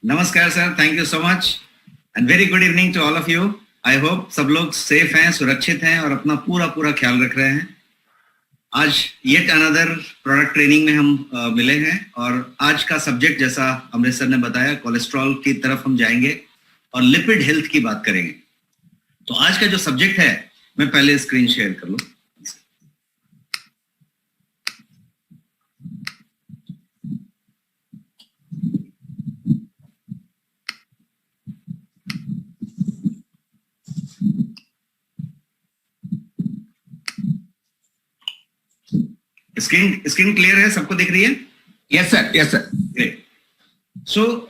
नमस्कार sir, thank you so much and very good evening to all of you. I hope सब लोग safe हैं, सुरक्षित हैं और अपना पूरा पूरा ख्याल रख रहे हैं। आज येट अनदर प्रोडक्ट ट्रेनिंग में हम मिले हैं और आज का सब्जेक्ट जैसा अमृत सर ने बताया, कोलेस्ट्रॉल की तरफ हम जाएंगे और लिपिड हेल्थ की बात करेंगे। तो आज का जो सब्जेक्ट है, मैं पहले स्क्रीन शेयर कर लूं। स्क्रीन क्लियर है, सबको दिख रही है? Yes sir, yes sir. Great. So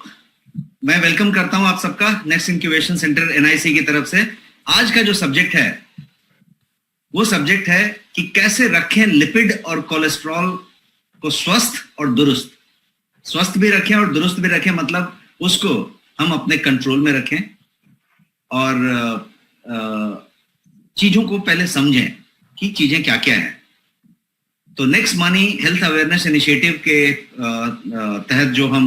मैं वेलकम करता हूं आप सबका नेक्स्ट इंक्यूबेशन सेंटर एनआईसी की तरफ से। आज का जो सब्जेक्ट है वो सब्जेक्ट है कि कैसे रखें लिपिड और कोलेस्ट्रॉल को स्वस्थ और दुरुस्त। स्वस्थ भी रखें और दुरुस्त भी रखें, मतलब उसको हम अपने कंट्रोल में रखें और चीजों को पहले समझें कि चीजें क्या क्या हैं। तो next money health awareness initiative के तहत जो हम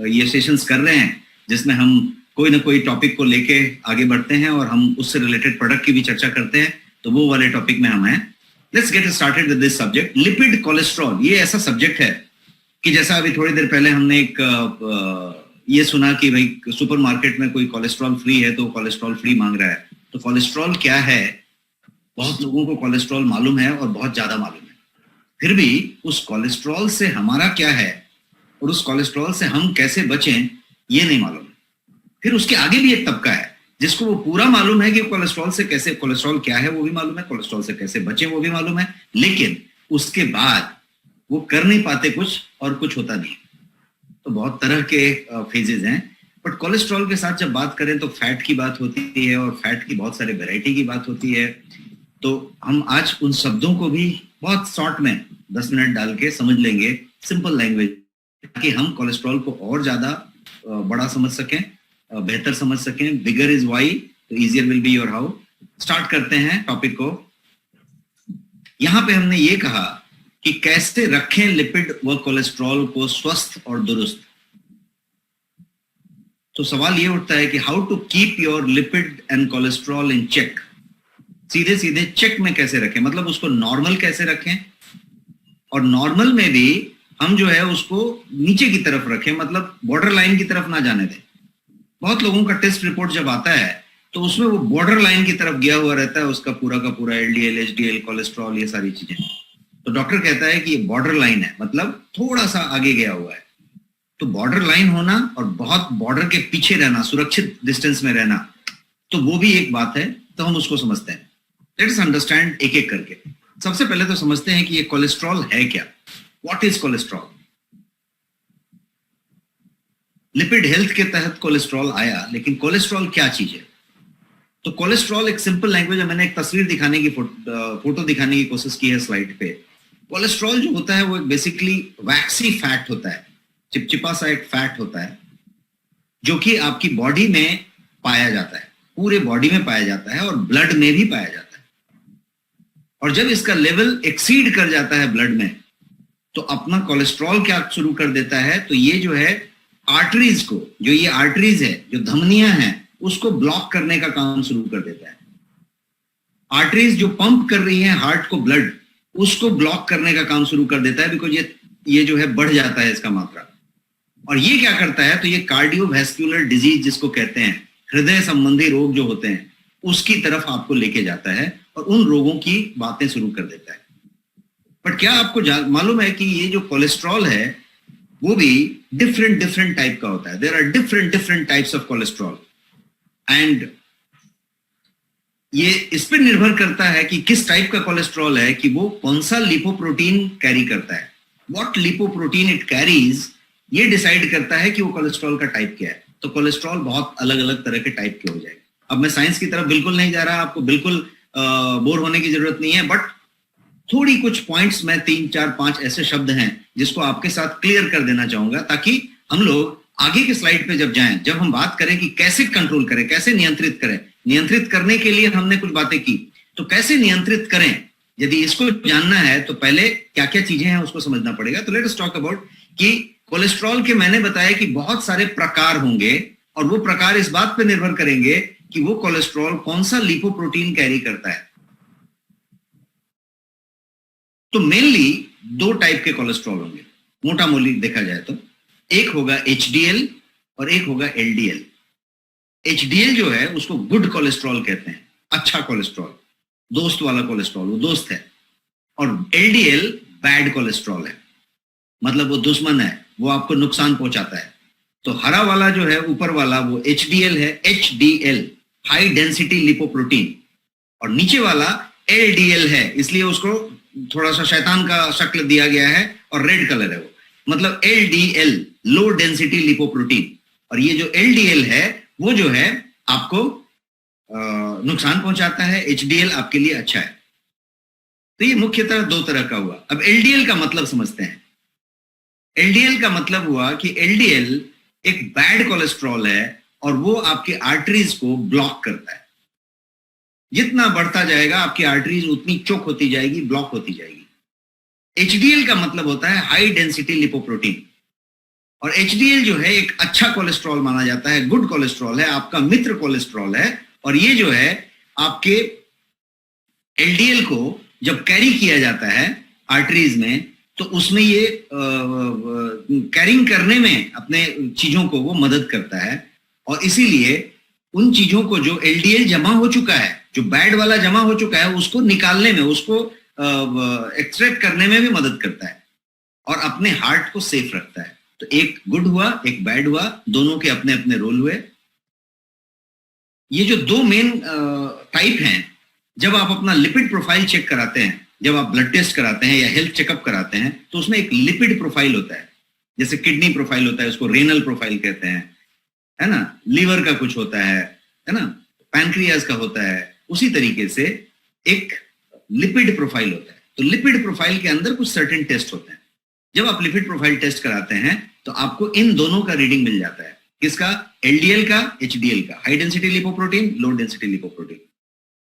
ये सेशंस कर रहे हैं, जिसमें हम कोई ना कोई टॉपिक को लेके आगे बढ़ते हैं और हम उससे रिलेटेड प्रोडक्ट की भी चर्चा करते हैं, तो वो वाले टॉपिक में हम हैं। Let's get started with this subject, lipid cholesterol. ये ऐसा सब्जेक्ट है कि जैसा अभी थोड़ी देर पहले हमने एक ये सुना कि भाई सुपरमार्केट में कोई कोलेस्ट्रॉल फ्री है तो कोलेस्ट्रॉल फ्री मांग रहा है। तो कोलेस्ट्रॉल क्या है? बहुत लोगों को कोलेस्ट्रॉल मालूम है और बहुत ज्यादा मालूम है, फिर भी उस कोलेस्ट्रॉल से हमारा क्या है और उस कोलेस्ट्रॉल से हम कैसे बचें ये नहीं मालूम। फिर उसके आगे भी एक तबका है जिसको वो पूरा मालूम है कि कोलेस्ट्रॉल से कैसे, कोलेस्ट्रॉल क्या है वो भी मालूम है, कोलेस्ट्रॉल से कैसे बचें वो भी मालूम है, लेकिन उसके बाद वो कर नहीं पाते कुछ और कुछ होता नहीं। तो बहुत तरह के फेजेस हैं, बट कोलेस्ट्रॉल के साथ जब बात करें तो फैट की बात होती है और फैट की बहुत सारे वेराइटी की बात होती है। तो हम आज उन शब्दों को भी बहुत शॉर्ट में 10 मिनट डाल के समझ लेंगे, सिंपल लैंग्वेज, ताकि हम कोलेस्ट्रॉल को और ज्यादा बड़ा समझ सकें, बेहतर समझ सकें। बिगर इज वाई तो easier will be your how. Start करते हैं टॉपिक को। यहां पे हमने ये कहा कि कैसे रखें लिपिड व कोलेस्ट्रॉल को स्वस्थ और दुरुस्त। तो सवाल ये उठता है कि how to keep your lipid and cholesterol in check. सीधे सीधे चेक में कैसे रखें, मतलब उसको नॉर्मल कैसे रखें, और नॉर्मल में भी हम जो है उसको नीचे की तरफ रखें, मतलब बॉर्डर लाइन की तरफ ना जाने दें। बहुत लोगों का टेस्ट रिपोर्ट जब आता है तो उसमें वो बॉर्डर लाइन की तरफ गया हुआ रहता है, उसका पूरा का पूरा एलडीएल, एचडीएल, कोलेस्ट्रॉल, ये सारी चीजें। तो डॉक्टर कहता है कि ये बॉर्डर लाइन है, मतलब थोड़ा सा आगे गया हुआ है। तो बॉर्डर लाइन होना और बहुत बॉर्डर के पीछे रहना, सुरक्षित डिस्टेंस में रहना, तो वो भी एक बात है। तो हम उसको समझते हैं। लेट्स अंडरस्टैंड एक एक करके। सबसे पहले तो समझते हैं कि ये कोलेस्ट्रॉल है क्या। What is cholesterol? Lipid health के तहत कोलेस्ट्रॉल आया, लेकिन कोलेस्ट्रॉल क्या चीज है? तो कोलेस्ट्रॉल एक सिंपल लैंग्वेज है, मैंने एक तस्वीर दिखाने की फोटो दिखाने की कोशिश की है स्लाइड पे। कोलेस्ट्रॉल जो होता है वो एक बेसिकली वैक्सी फैट होता है, चिपचिपा सा एक फैट होता है, जो कि आपकी बॉडी में पाया जाता है, पूरे बॉडी में पाया जाता है और ब्लड में भी पाया जाता है। और जब इसका लेवल एक्सीड कर जाता है ब्लड में, तो अपना कोलेस्ट्रॉल क्या शुरू कर देता है, तो ये जो है आर्टरीज को, जो ये आर्टरीज है, जो धमनियां हैं, उसको ब्लॉक करने का काम शुरू कर देता है। आर्टरीज जो पंप कर रही हैं हार्ट को ब्लड, उसको ब्लॉक करने का काम शुरू कर देता है, बिकॉज ये जो है बढ़ जाता है इसका मात्रा। और ये क्या करता है, तो ये कार्डियोवैस्कुलर डिजीज जिसको कहते हैं, हृदय संबंधी रोग जो होते हैं, उसकी तरफ आपको लेके जाता है और उन रोगों की बातें शुरू कर देता है। बट क्या आपको मालूम है कि ये जो कोलेस्ट्रॉल है वो भी डिफरेंट टाइप का होता है। There are different types of cholesterol, and ये इस पर निर्भर करता है कि किस टाइप का कोलेस्ट्रॉल है, कि वो कौन सा लिपोप्रोटीन कैरी करता है। व्हाट लिपोप्रोटीन इट कैरीज, ये डिसाइड करता है कि वो कोलेस्ट्रॉल का टाइप क्या है। तो कोलेस्ट्रॉल बहुत अलग अलग तरह के टाइप के हो जाएंगे। अब मैं साइंस की तरफ बिल्कुल नहीं जा रहा, आपको बिल्कुल बोर होने की जरूरत नहीं है, बट थोड़ी कुछ पॉइंट्स में 3, 4, 5 ऐसे शब्द हैं जिसको आपके साथ क्लियर कर देना चाहूंगा, ताकि हम लोग आगे के स्लाइड पे जब जाएं, जब हम बात करें कि कैसे कंट्रोल करें, कैसे नियंत्रित करें। नियंत्रित करने के लिए हमने कुछ बातें की, तो कैसे नियंत्रित करें, यदि इसको जानना है तो पहले क्या क्या चीजें हैं उसको समझना पड़ेगा। तो लेट अस टॉक अबाउट कि कोलेस्ट्रॉल के मैंने बताया कि बहुत सारे प्रकार होंगे और वो प्रकार इस बात पे निर्भर करेंगे कि वो कोलेस्ट्रॉल कौन सा लिपोप्रोटीन कैरी करता है। तो मेनली दो टाइप के कोलेस्ट्रॉल होंगे मोटा मोटी देखा जाए तो, एक होगा एचडीएल और एक होगा एलडीएल। एचडीएल जो है उसको गुड कोलेस्ट्रॉल कहते हैं, अच्छा कोलेस्ट्रॉल, दोस्त वाला कोलेस्ट्रॉल, वो दोस्त है। और एलडीएल बैड कोलेस्ट्रॉल है, मतलब वो दुश्मन है, वो आपको नुकसान पहुंचाता है। तो हरा वाला जो है ऊपर वाला वो एचडीएल है, एचडीएल हाई डेंसिटी लिपोप्रोटीन, और नीचे वाला एलडीएल है, इसलिए उसको थोड़ा सा शैतान का शक्ल दिया गया है और रेड कलर है वो, मतलब एलडीएल लो डेंसिटी लिपोप्रोटीन। और ये जो एलडीएल है वो जो है आपको नुकसान पहुंचाता है, एचडीएल आपके लिए अच्छा है। तो ये मुख्यतः दो तरह का हुआ। अब एलडीएल का मतलब समझते हैं। एलडीएल का मतलब हुआ कि एलडीएल एक बैड कोलेस्ट्रॉल है और वो आपके आर्टरीज को ब्लॉक करता है। जितना बढ़ता जाएगा आपकी आर्टरीज उतनी चोक होती जाएगी, ब्लॉक होती जाएगी। एचडीएल का मतलब होता है हाई डेंसिटी लिपोप्रोटीन, और एचडीएल जो है एक अच्छा कोलेस्ट्रॉल माना जाता है, गुड कोलेस्ट्रॉल है, आपका मित्र कोलेस्ट्रॉल है। और ये जो है आपके एलडीएल को जब कैरी किया जाता है आर्टरीज में, तो उसमें ये कैरिंग करने में अपने चीजों को वो मदद करता है। और इसीलिए उन चीजों को जो एलडीएल जमा हो चुका है, जो बैड वाला जमा हो चुका है, उसको निकालने में, उसको एक्सट्रैक्ट करने में भी मदद करता है और अपने हार्ट को सेफ रखता है। तो एक गुड हुआ, एक बैड हुआ, दोनों के अपने अपने रोल हुए। ये जो दो मेन टाइप हैं, जब आप अपना लिपिड प्रोफाइल चेक कराते हैं, जब आप ब्लड टेस्ट कराते हैं या हेल्थ चेकअप कराते हैं, तो उसमें एक लिपिड प्रोफाइल होता है। जैसे किडनी प्रोफाइल होता है, उसको रेनल प्रोफाइल कहते हैं, है ना, लीवर का कुछ होता है ना, पैनक्रियाज का होता है। उसी तरीके से एक लिपिड प्रोफाइल होता है। तो लिपिड प्रोफाइल के अंदर कुछ सर्टेन टेस्ट होते हैं। जब आप लिपिड प्रोफाइल टेस्ट कराते हैं तो आपको इन दोनों का रीडिंग मिल जाता है। किसका? एलडीएल का, एचडीएल का, हाई डेंसिटी लिपोप्रोटीन, लो डेंसिटी लिपोप्रोटीन।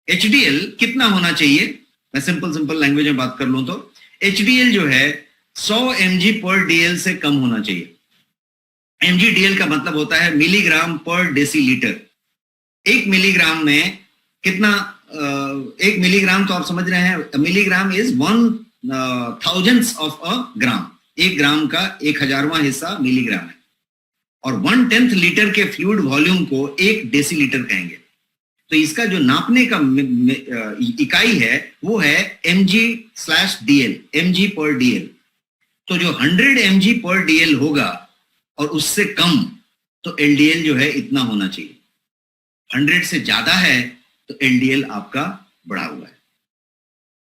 एचडीएल कितना होना चाहिए? मैं सिंपल लैंग्वेज में बात कर लूं तो एचडीएल जो है 100 mg पर डीएल से कम होना चाहिए। mgdl का मतलब होता है मिलीग्राम पर डेसीलीटर। 1 मिलीग्राम में कितना? 1 मिलीग्राम तो आप समझ रहे हैं, milligram is 1/1000th of a gram. 1 gram का 1000वां हिस्सा मिलीग्राम है। और 1/10 लीटर के फ्लूइड वॉल्यूम को 1 डेसीलीटर कहेंगे। तो इसका जो नापने का इकाई है वो है mg/dl, mg पर dl। तो जो 100 mg पर dl होगा और उससे कम, तो एलडीएल जो है इतना होना चाहिए। 100 से ज्यादा है तो एलडीएल आपका बढ़ा हुआ है।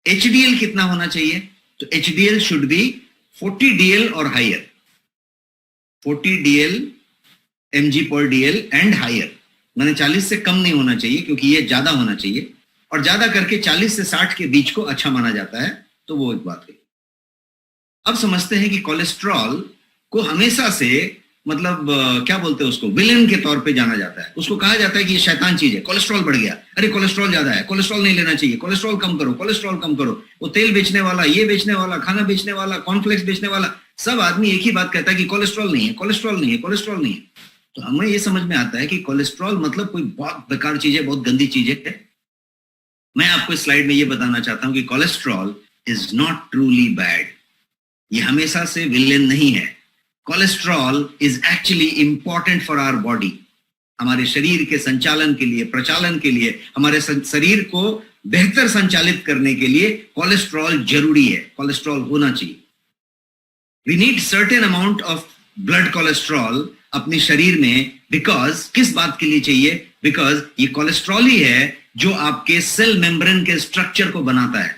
एचडीएल कितना होना चाहिए? तो एचडीएल शुड बी 40 डीएल और हायर, 40 डीएल mg पर डीएल एंड हायर। मैंने 40 से कम नहीं होना चाहिए, क्योंकि ये ज्यादा होना चाहिए, और ज्यादा करके 40 से 60 के बीच को अच्छा माना जाता है। तो वो एक बात है। अब समझते हैं कि कोलेस्ट्रॉल को हमेशा से मतलब क्या बोलते हैं उसको, विलेन के तौर पे जाना जाता है। उसको कहा जाता है कि ये शैतान चीज है, कोलेस्ट्रॉल बढ़ गया, अरे कोलेस्ट्रॉल ज्यादा है, कोलेस्ट्रॉल नहीं लेना चाहिए, कोलेस्ट्रॉल कम करो, कोलेस्ट्रॉल कम करो। वो तेल बेचने वाला, ये बेचने वाला, खाना बेचने वाला, कॉर्नफ्लेक्स बेचने वाला, सब आदमी एक ही बात कहता है कि कोलेस्ट्रॉल नहीं है, कोलेस्ट्रॉल नहीं है, कोलेस्ट्रॉल नहीं है। तो हमें ये समझ में आता है कि कोलेस्ट्रॉल मतलब कोई बहुत बेकार चीज है, बहुत गंदी चीज है। मैं आपको इस स्लाइड में ये बताना चाहता हूं कि cholesterol is not truly bad. ये हमेशा से विलेन नहीं है। Cholesterol is actually important for our body. हमारे शरीर के संचालन के लिए, प्रचालन के लिए, हमारे शरीर को बेहतर संचालित करने के लिए कोलेस्ट्रॉल जरूरी है, कोलेस्ट्रॉल होना चाहिए। We need certain amount of blood cholesterol अपने शरीर में, बिकॉज किस बात के लिए चाहिए? बिकॉज ये कोलेस्ट्रॉल ही है जो आपके सेल मेम्ब्रेन के स्ट्रक्चर को बनाता है।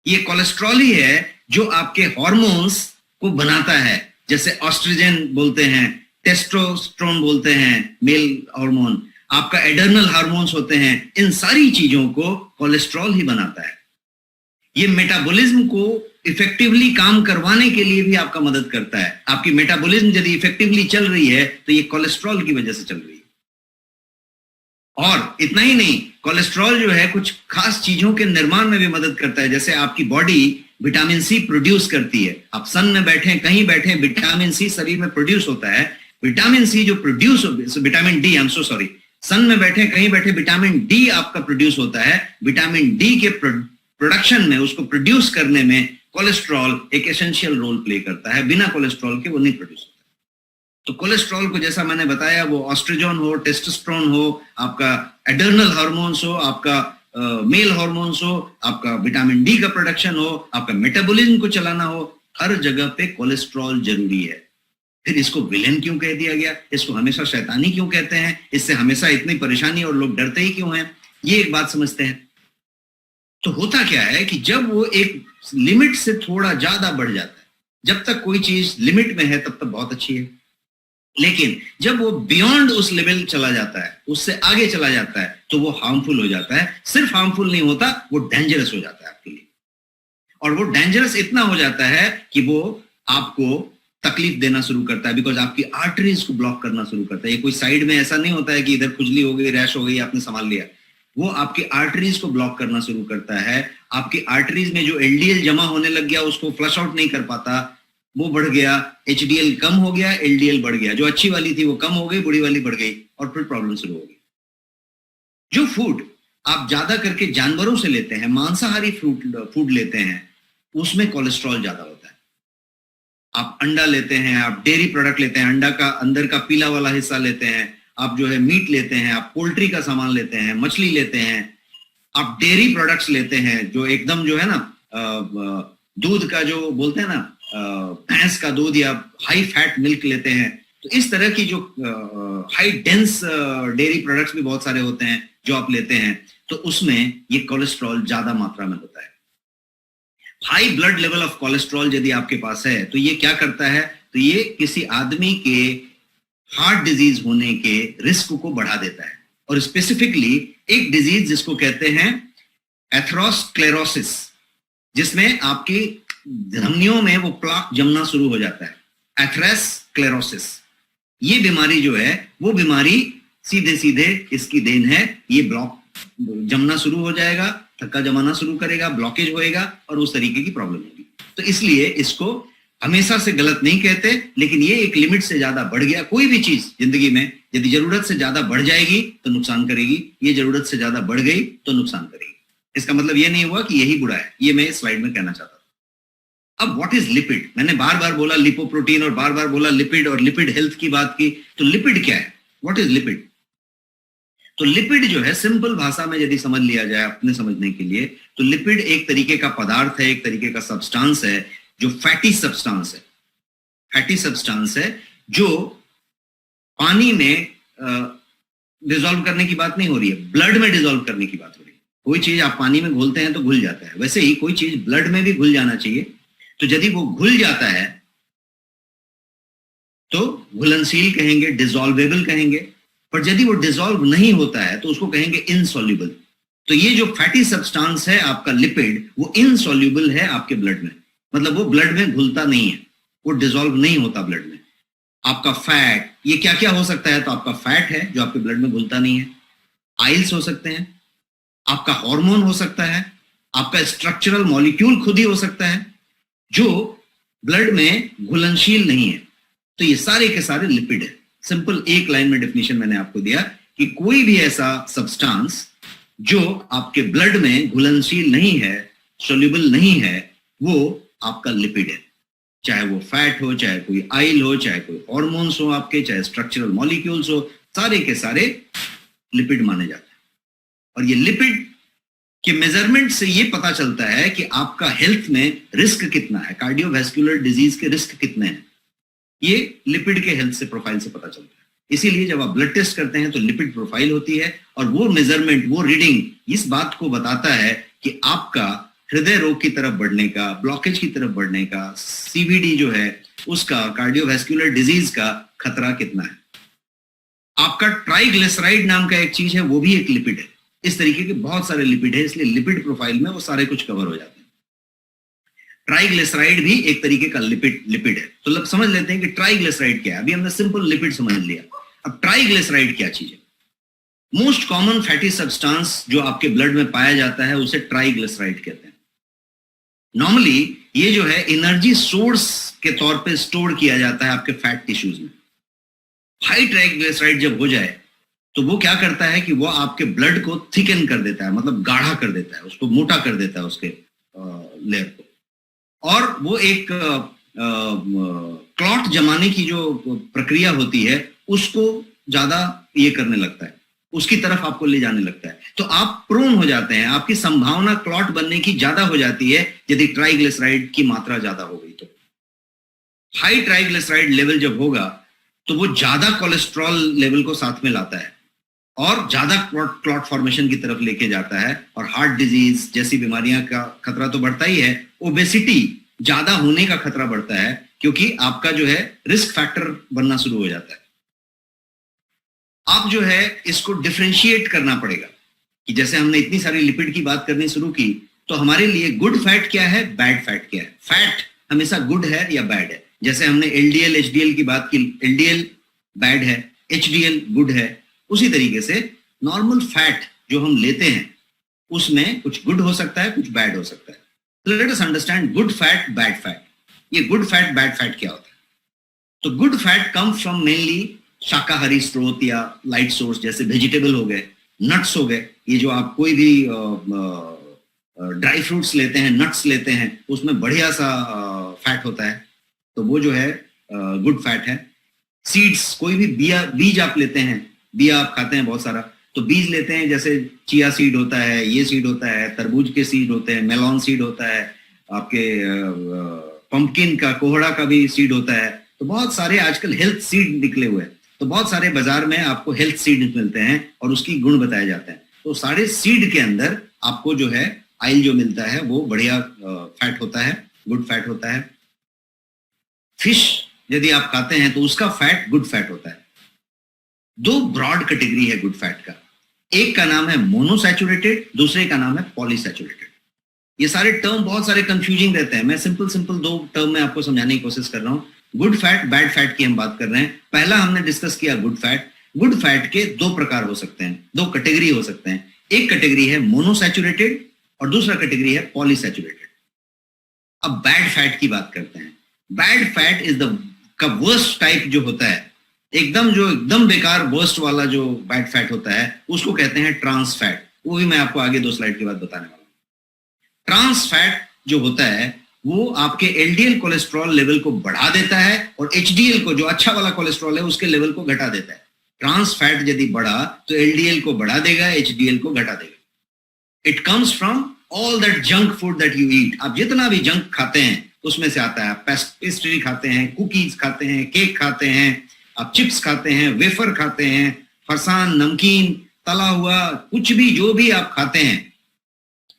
ये कोलेस्ट्रॉल ही है जो आपके हॉर्मोन्स को बनाता है, जैसे ऑस्ट्रोजन बोलते हैं, टेस्टोस्टेरोन बोलते हैं, मेल हार्मोन, आपका एडर्नल हार्मोन्स होते हैं। इन सारी चीजों को कोलेस्ट्रॉल ही बनाता है। ये मेटाबॉलिज्म को इफेक्टिवली काम करवाने के लिए भी आपका मदद करता है। आपकी मेटाबॉलिज्म यदि इफेक्टिवली चल रही है तो ये कोलेस्ट्रॉल की वजह से चल रही है। और इतना ही नहीं, कोलेस्ट्रॉल जो है कुछ खास चीजों के निर्माण में भी मदद करता है। जैसे आपकी बॉडी विटामिन सी प्रोड्यूस करती है। आप सन में बैठे कहीं बैठे, विटामिन सी शरीर में प्रोड्यूस होता है। विटामिन सी जो produce, vitamin D, I am so sorry, sun में बैठे कहीं बैठे विटामिन डी आपका प्रोड्यूस होता है। विटामिन डी के प्रोडक्शन में, उसको प्रोड्यूस करने में कोलेस्ट्रॉल एक एसेंशियल रोल प्ले करता है। बिना कोलेस्ट्रॉल के वो नहीं प्रोड्यूस होता। तो कोलेस्ट्रॉल को जैसा मैंने बताया, वो ऑस्ट्रोजन हो, टेस्टोस्टेरोन हो, आपका एडर्नल हार्मोन्स हो, आपका मेल हार्मोन्स हो, आपका विटामिन डी का प्रोडक्शन हो, आपका मेटाबॉलिज्म को चलाना हो, हर जगह पे कोलेस्ट्रॉल जरूरी है। फिर इसको विलेन क्यों कह दिया गया, इसको हमेशा शैतानी क्यों कहते हैं, इससे हमेशा इतनी परेशानी और लोग डरते ही क्यों हैं, ये एक बात समझते हैं। तो होता क्या है कि जब वो एक लिमिट से थोड़ा ज्यादा बढ़ जाता है, जब तक कोई चीज लिमिट में है तब तक बहुत अच्छी है, लेकिन जब वो बियॉन्ड उस लेवल चला जाता है, उससे आगे चला जाता है, तो वो हार्मफुल हो जाता है। सिर्फ हार्मफुल नहीं होता, वो डेंजरस हो जाता है आपके लिए। और वो डेंजरस इतना हो जाता है कि वो आपको तकलीफ देना शुरू करता है, बिकॉज आपकी आर्टरीज को ब्लॉक करना शुरू करता है। ये कोई साइड में ऐसा नहीं होता है कि इधर खुजली हो गई, रैश हो गई, आपने संभाल लिया। वो आपकी आर्टरीज को ब्लॉक करना शुरू करता है। आपकी आर्टरीज में जो एलडीएल जमा होने लग गया, उसको फ्लश आउट नहीं कर पाता, वो बढ़ गया। एचडीएल कम हो गया, एलडीएल बढ़ गया। जो अच्छी वाली थी वो कम हो गई, बुरी वाली बढ़ गई, और फिर प्रॉब्लम शुरू हो गई। जो फूड आप ज्यादा करके जानवरों से लेते हैं, मांसाहारी फूड लेते हैं, उसमें कोलेस्ट्रॉल ज्यादा होता है। आप अंडा लेते हैं, आप डेयरी प्रोडक्ट लेते हैं, अंडा का अंदर का पीला वाला हिस्सा लेते हैं, आप जो है मीट लेते हैं, आप पोल्ट्री का सामान लेते हैं, मछली लेते हैं, आप डेयरी प्रोडक्ट्स लेते हैं जो एकदम जो है ना दूध का जो बोलते हैं ना, भैंस का दूध या हाई फैट मिल्क लेते हैं। तो इस तरह की जो हाई डेंस डेयरी प्रोडक्ट्स भी बहुत सारे होते हैं जो आप लेते हैं, तो उसमें ये कोलेस्ट्रॉल ज्यादा मात्रा में होता है। High blood level of cholesterol यदि आपके पास है तो ये क्या करता है, तो ये किसी आदमी के हार्ट डिजीज होने के रिस्क को बढ़ा देता है। और स्पेसिफिकली एक डिजीज जिसको कहते हैं एथेरोस्क्लेरोसिस, जिसमें आपकी धमनियों में वो प्लाक जमना शुरू हो जाता है, एथेरोस्क्लेरोसिस। ये बीमारी जो है वो बीमारी सीधे सीधे इसकी देन है। ये ब्लॉक जमना शुरू हो जाएगा, थक्का जमाना शुरू करेगा, ब्लॉकेज होएगा और उस तरीके की प्रॉब्लम होगी। तो इसलिए इसको हमेशा से गलत नहीं कहते, लेकिन ये एक लिमिट से ज्यादा बढ़ गया। कोई भी चीज जिंदगी में यदि जरूरत से ज्यादा बढ़ जाएगी तो नुकसान करेगी, ये जरूरत से ज्यादा बढ़ गई तो नुकसान करेगी। इसका मतलब ये नहीं हुआ कि यही बुरा है, ये मैं इस स्लाइड में कहना चाहता था। अब व्हाट इज लिपिड, मैंने बार बार बोला लिपोप्रोटीन और बार बार बोला लिपिड और लिपिड हेल्थ की बात की। तो लिपिड क्या है, व्हाट इज लिपिड? तो लिपिड जो है, सिंपल भाषा में यदि समझ लिया जाए अपने समझने के लिए, तो लिपिड एक तरीके का पदार्थ है, एक तरीके का सब्सटेंस है जो फैटी सब्सटेंस है। फैटी सब्सटेंस है जो पानी में डिसॉल्व करने की बात नहीं हो रही है, ब्लड में डिसॉल्व करने की बात हो रही है। कोई चीज आप पानी में घोलते हैं तो घुल जाता है, वैसे ही कोई चीज ब्लड में भी घुल जाना चाहिए। तो यदि वो घुल जाता है तो घुलनशील कहेंगे, डिसॉल्वेबल कहेंगे। पर यदि वो डिसॉल्व नहीं होता है तो उसको कहेंगे इनसॉल्युबल। तो ये जो फैटी सब्सटेंस है आपका लिपिड, वो इनसॉल्युबल है आपके ब्लड में, मतलब वो ब्लड में घुलता नहीं है, वो डिसॉल्व नहीं होता ब्लड में। आपका फैट, ये क्या क्या हो सकता है? तो आपका फैट है जो आपके ब्लड में घुलता नहीं है, आइल्स हो सकते हैं, आपका हार्मोन हो सकता है, आपका स्ट्रक्चरल मॉलिक्यूल खुद ही हो सकता है जो ब्लड में घुलनशील नहीं है। तो ये सारे के सारे लिपिड है। सिंपल एक लाइन में डेफिनेशन मैंने आपको दिया कि कोई भी ऐसा सब्सटेंस जो आपके ब्लड में घुलनशील नहीं है, सोल्यूबल नहीं है, वो आपका लिपिड है। चाहे वो फैट हो, चाहे कोई आइल हो, चाहे कोई हॉर्मोन्स हो आपके, चाहे स्ट्रक्चरल मॉलिक्यूल्स हो, सारे के सारे लिपिड माने जाते हैं। और ये लिपिड के मेजरमेंट से ये पता चलता है कि आपका हेल्थ में रिस्क कितना है, कार्डियोवैस्कुलर डिजीज के रिस्क कितने हैं, ये लिपिड के हेल्थ से प्रोफाइल से पता चलता है। इसीलिए जब आप ब्लड टेस्ट करते हैं तो लिपिड प्रोफाइल होती है, और वो मेजरमेंट, वो रीडिंग इस बात को बताता है कि आपका हृदय रोग की तरफ बढ़ने का, ब्लॉकेज की तरफ बढ़ने का, सीवीडी जो है उसका, कार्डियोवैस्कुलर डिजीज का खतरा कितना है। आपका ट्राइग्लिसराइड नाम का एक चीज है, वो भी एक लिपिड है। इस तरीके के बहुत सारे लिपिड है, इसलिए लिपिड प्रोफाइल में वो सारे कुछ कवर हो जाते हैं। ट्राइग्लिसराइड भी एक तरीके का लिपिड है। तो समझ लेते हैं कि ट्राइग्लिसराइड क्या है। अभी हमने सिंपल लिपिड समझ लिया, अब ट्राइग्लिसराइड क्या चीज है? मोस्ट कॉमन फैटी सब्सटेंस जो आपके ब्लड में पाया जाता है उसे ट्राइग्लिसराइड कहते हैं। नॉर्मली ये जो है एनर्जी सोर्स के तौर पे स्टोर किया जाता है आपके फैट टिश्यूज में। हाई ट्राइग्लिसराइड जब हो जाए तो वो क्या करता है कि वो आपके ब्लड को थिकन कर देता है, मतलब गाढ़ा कर देता है, उसको मोटा कर देता है उसके लेयर को, और वो एक क्लॉट जमाने की जो प्रक्रिया होती है उसको ज्यादा ये करने लगता है, उसकी तरफ आपको ले जाने लगता है। तो आप प्रोन हो जाते हैं, आपकी संभावना क्लॉट बनने की ज्यादा हो जाती है यदि ट्राइग्लिसराइड की मात्रा ज्यादा हो गई तो। हाई ट्राइग्लिसराइड लेवल जब होगा तो वो ज्यादा कोलेस्ट्रॉल लेवल को साथ में लाता है और ज्यादा क्लॉट फॉर्मेशन की तरफ लेके जाता है, और हार्ट डिजीज जैसी बीमारियां का खतरा तो बढ़ता ही है, ओबेसिटी ज्यादा होने का खतरा बढ़ता है, क्योंकि आपका जो है रिस्क फैक्टर बनना शुरू हो जाता है। आप जो है इसको डिफरेंशिएट करना पड़ेगा कि जैसे हमने इतनी सारी लिपिड की बात करनी शुरू की, तो हमारे लिए गुड फैट क्या है, बैड फैट क्या है। फैट हमेशा गुड है या बैड है। जैसे हमने एलडीएल एचडीएल की बात की, एलडीएल बैड है, एचडीएल गुड है, उसी तरीके से नॉर्मल फैट जो हम लेते हैं उसमें कुछ गुड हो सकता है, कुछ बैड हो सकता है। तो let us understand good fat, bad fat. ये गुड फैट, बैड फैट क्या होता है? तो good fat come from mainly शाकाहारी स्रोत या लाइट सोर्स, जैसे वेजिटेबल हो गए, नट्स हो गए। ये जो आप कोई भी ड्राई फ्रूट्स लेते हैं, नट्स लेते हैं, उसमें बढ़िया सा फैट होता है, तो वो जो है गुड फैट है। सीड्स, कोई भी बीज आप लेते हैं, बिया आप खाते हैं बहुत सारा, तो बीज लेते हैं, जैसे चिया सीड होता है, ये सीड होता है, तरबूज के सीड होते हैं, मेलॉन सीड होता है, आपके पंपकिन का, कोहड़ा का भी सीड होता है। तो बहुत सारे आजकल हेल्थ सीड निकले हुए हैं, तो बहुत सारे बाजार में आपको हेल्थ सीड मिलते हैं और उसकी गुण बताए जाते हैं। तो सारे सीड के अंदर आपको जो है ऑयल जो मिलता है वो बढ़िया फैट होता है, गुड फैट होता है। फिश यदि आप खाते हैं तो उसका फैट गुड फैट होता है। दो ब्रॉड कैटेगरी है गुड फैट का, एक का नाम है मोनोसैचुरेटेड, दूसरे का नाम है पॉलीसैचुरेटेड। ये सारे टर्म बहुत सारे कंफ्यूजिंग रहते हैं, मैं सिंपल दो टर्म में आपको समझाने की कोशिश कर रहा हूं। गुड फैट, बैड फैट की हम बात कर रहे हैं। पहला हमने डिस्कस किया गुड फैट। गुड फैट के दो प्रकार हो सकते हैं, दो कैटेगरी हो सकते हैं। एक कैटेगरी है मोनोसैचुरेटेड और दूसरा कैटेगरी है पॉलीसैचुरेटेड। अब बैड फैट की बात करते हैं। बैड फैट इज द का वर्स्ट टाइप जो होता है, एकदम बेकार वर्स्ट वाला जो बैड फैट होता है, उसको कहते हैं ट्रांस फैट। वो भी मैं आपको आगे 2 स्लाइड के बाद बताने वाला हूं। ट्रांस फैट जो होता है वो आपके एलडीएल कोलेस्ट्रॉल लेवल को बढ़ा देता है और एचडीएल को, जो अच्छा वाला कोलेस्ट्रॉल है, उसके लेवल को घटा देता है। ट्रांस फैट यदि बढ़ा तो एलडीएल को बढ़ा देगा, एचडीएल को घटा देगा। It comes from all that junk food that you eat. आप जितना भी जंक खाते हैं उसमें से आता है। पेस्ट्री खाते हैं, कुकीज खाते हैं, केक खाते हैं, आप चिप्स खाते हैं, वेफर खाते हैं, फरसान, नमकीन, तला हुआ, कुछ भी जो भी आप खाते हैं,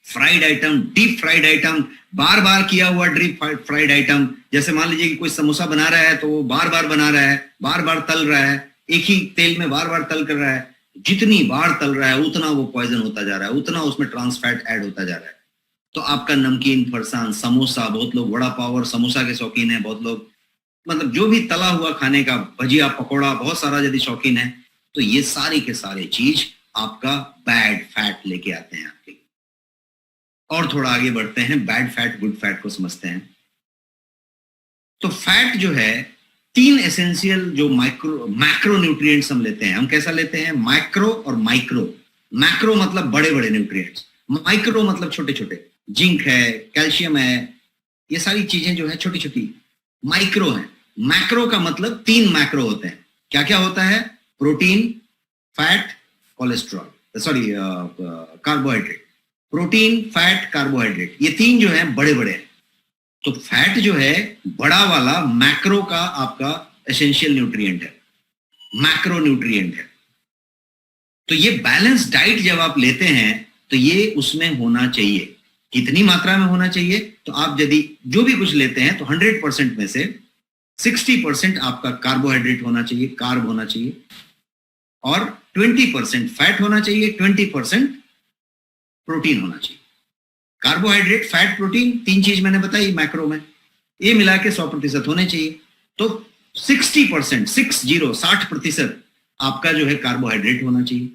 fried item, deep fried item, बार बार किया हुआ डीप फ्राइड आइटम। जैसे मान लीजिए कि कोई समोसा बना रहा है तो वो बार बार बना रहा है, बार बार तल रहा है, एक ही तेल में बार बार तल कर रहा है। जितनी बार तल रहा है उतना वो पॉइजन होता जा रहा है, उतना उसमें ट्रांस फैट ऐड होता जा रहा है। तो आपका नमकीन, फरसान, समोसा, बहुत लोग वड़ा पाव और समोसा के शौकीन है, बहुत लोग मतलब जो भी तला हुआ खाने का, भजिया, पकौड़ा, बहुत सारा यदि शौकीन है, तो ये सारी के सारे चीज आपका बैड फैट लेके आते हैं आपके। और थोड़ा आगे बढ़ते हैं, बैड फैट गुड फैट को समझते हैं। तो फैट जो है, 3 एसेंशियल जो मैक्रो न्यूट्रिएंट्स हम लेते हैं। हम कैसा लेते हैं? मैक्रो और माइक्रो। मैक्रो मतलब बड़े बड़े न्यूट्रिएंट्स, माइक्रो मतलब छोटे छोटे। जिंक है, कैल्शियम है, ये सारी चीजें जो है छोटी छोटी माइक्रो है। मैक्रो का मतलब 3 मैक्रो होते हैं। क्या क्या होता है? Protein, fat, cholesterol, sorry carbohydrate. Protein, fat, carbohydrate, ये 3 जो है बड़े बड़े हैं। तो फैट जो है बड़ा वाला मैक्रो का आपका एसेंशियल न्यूट्रिएंट है, मैक्रो न्यूट्रिएंट है। तो ये बैलेंस डाइट जब आप लेते हैं तो ये उसमें होना चाहिए। कितनी मात्रा में होना चाहिए? तो आप यदि जो भी कुछ लेते हैं तो 100% में से 60% आपका कार्बोहाइड्रेट होना चाहिए, कार्ब होना चाहिए, और 20% फैट होना चाहिए, 20% प्रोटीन होना चाहिए। कार्बोहाइड्रेट, फैट, प्रोटीन, 3 चीज मैंने बताई मैक्रो में, ये मिला के 100% होने चाहिए। तो 60%, 60% आपका जो है कार्बोहाइड्रेट होना चाहिए,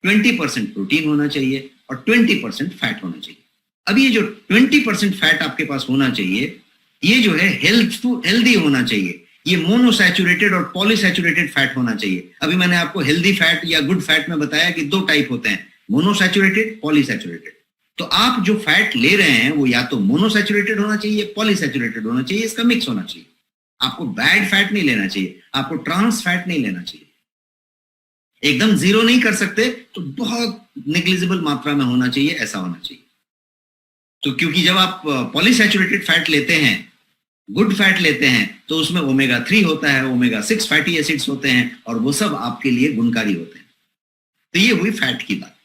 20% प्रोटीन होना चाहिए और 20% फैट होना चाहिए। अब ये जो 20% फैट आपके पास होना चाहिए, ये जो है हेल्दी होना चाहिए। ये मोनोसैचुरेटेड और पॉलीसैचुरेटेड फैट होना चाहिए। अभी मैंने आपको हेल्दी फैट या गुड फैट में बताया कि 2 टाइप होते हैं, मोनोसैचुरेटेड, पॉलीसैचुरेटेड। तो आप जो फैट ले रहे हैं वो या तो मोनोसैचुरेटेड होना चाहिए, पॉलीसैचुरेटेड होना चाहिए, इसका मिक्स होना चाहिए। आपको बैड फैट नहीं लेना चाहिए, आपको ट्रांस फैट नहीं लेना चाहिए। एकदम जीरो नहीं कर सकते, तो बहुत निग्लिजिबल मात्रा में होना चाहिए, ऐसा होना चाहिए। तो क्योंकि जब आप पॉलीसैचुरेटेड फैट लेते हैं, गुड फैट लेते हैं, तो उसमें ओमेगा 3 होता है, ओमेगा 6 फैटी एसिड्स होते हैं, और वो सब आपके लिए गुणकारी होते हैं। तो ये हुई फैट की बात।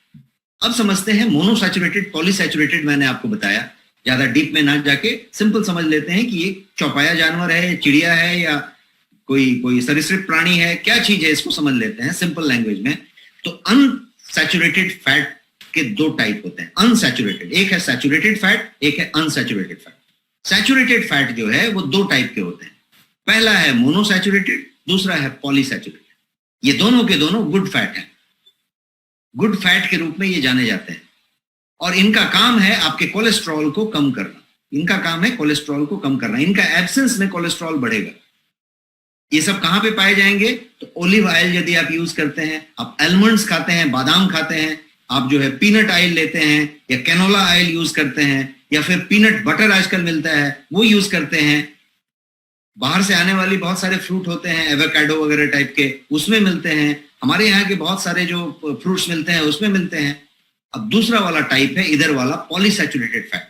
अब समझते हैं मोनोसैचुरेटेड, पॉलीसैचुरेटेड। मैंने आपको बताया, ज्यादा डीप में ना जाके सिंपल समझ लेते हैं कि ये चौपाया जानवर है, चिड़िया है, या कोई सरीसृप प्राणी है, क्या चीज है, इसको समझ लेते हैं सिंपल लैंग्वेज में। तो अनसैचुरेटेड फैट के 2 टाइप होते हैं। अनसैचुरेटेड, एक है सैचुरेटेड फैट, एक है अनसैचुरेटेड फैट। सैचुरेटेड फैट जो है वो 2 टाइप के होते हैं। पहला है मोनोसैचुरेटेड, दूसरा है पॉलीसैचुरेटेड। ये दोनों के दोनों गुड फैट हैं, गुड फैट के रूप में ये जाने जाते हैं, और इनका काम है आपके कोलेस्ट्रॉल को कम करना। इनका काम है कोलेस्ट्रॉल को कम करना। इनका एब्सेंस में कोलेस्ट्रॉल बढ़ेगा। ये सब कहां पे पाए जाएंगे? तो ओलिव ऑयल यदि आप यूज करते हैं, आप आलमंड्स खाते हैं, बादाम खाते हैं, आप जो है पीनट ऑयल लेते हैं, या कैनोला ऑयल यूज करते हैं, या फिर पीनट बटर आजकल मिलता है वो यूज करते हैं। बाहर से आने वाली बहुत सारे फ्रूट होते हैं, एवोकाडो वगैरह टाइप के, उसमें मिलते हैं। हमारे यहाँ के बहुत सारे जो फ्रूट्स मिलते हैं उसमें मिलते हैं। अब दूसरा वाला टाइप है इधर वाला polyunsaturated fat.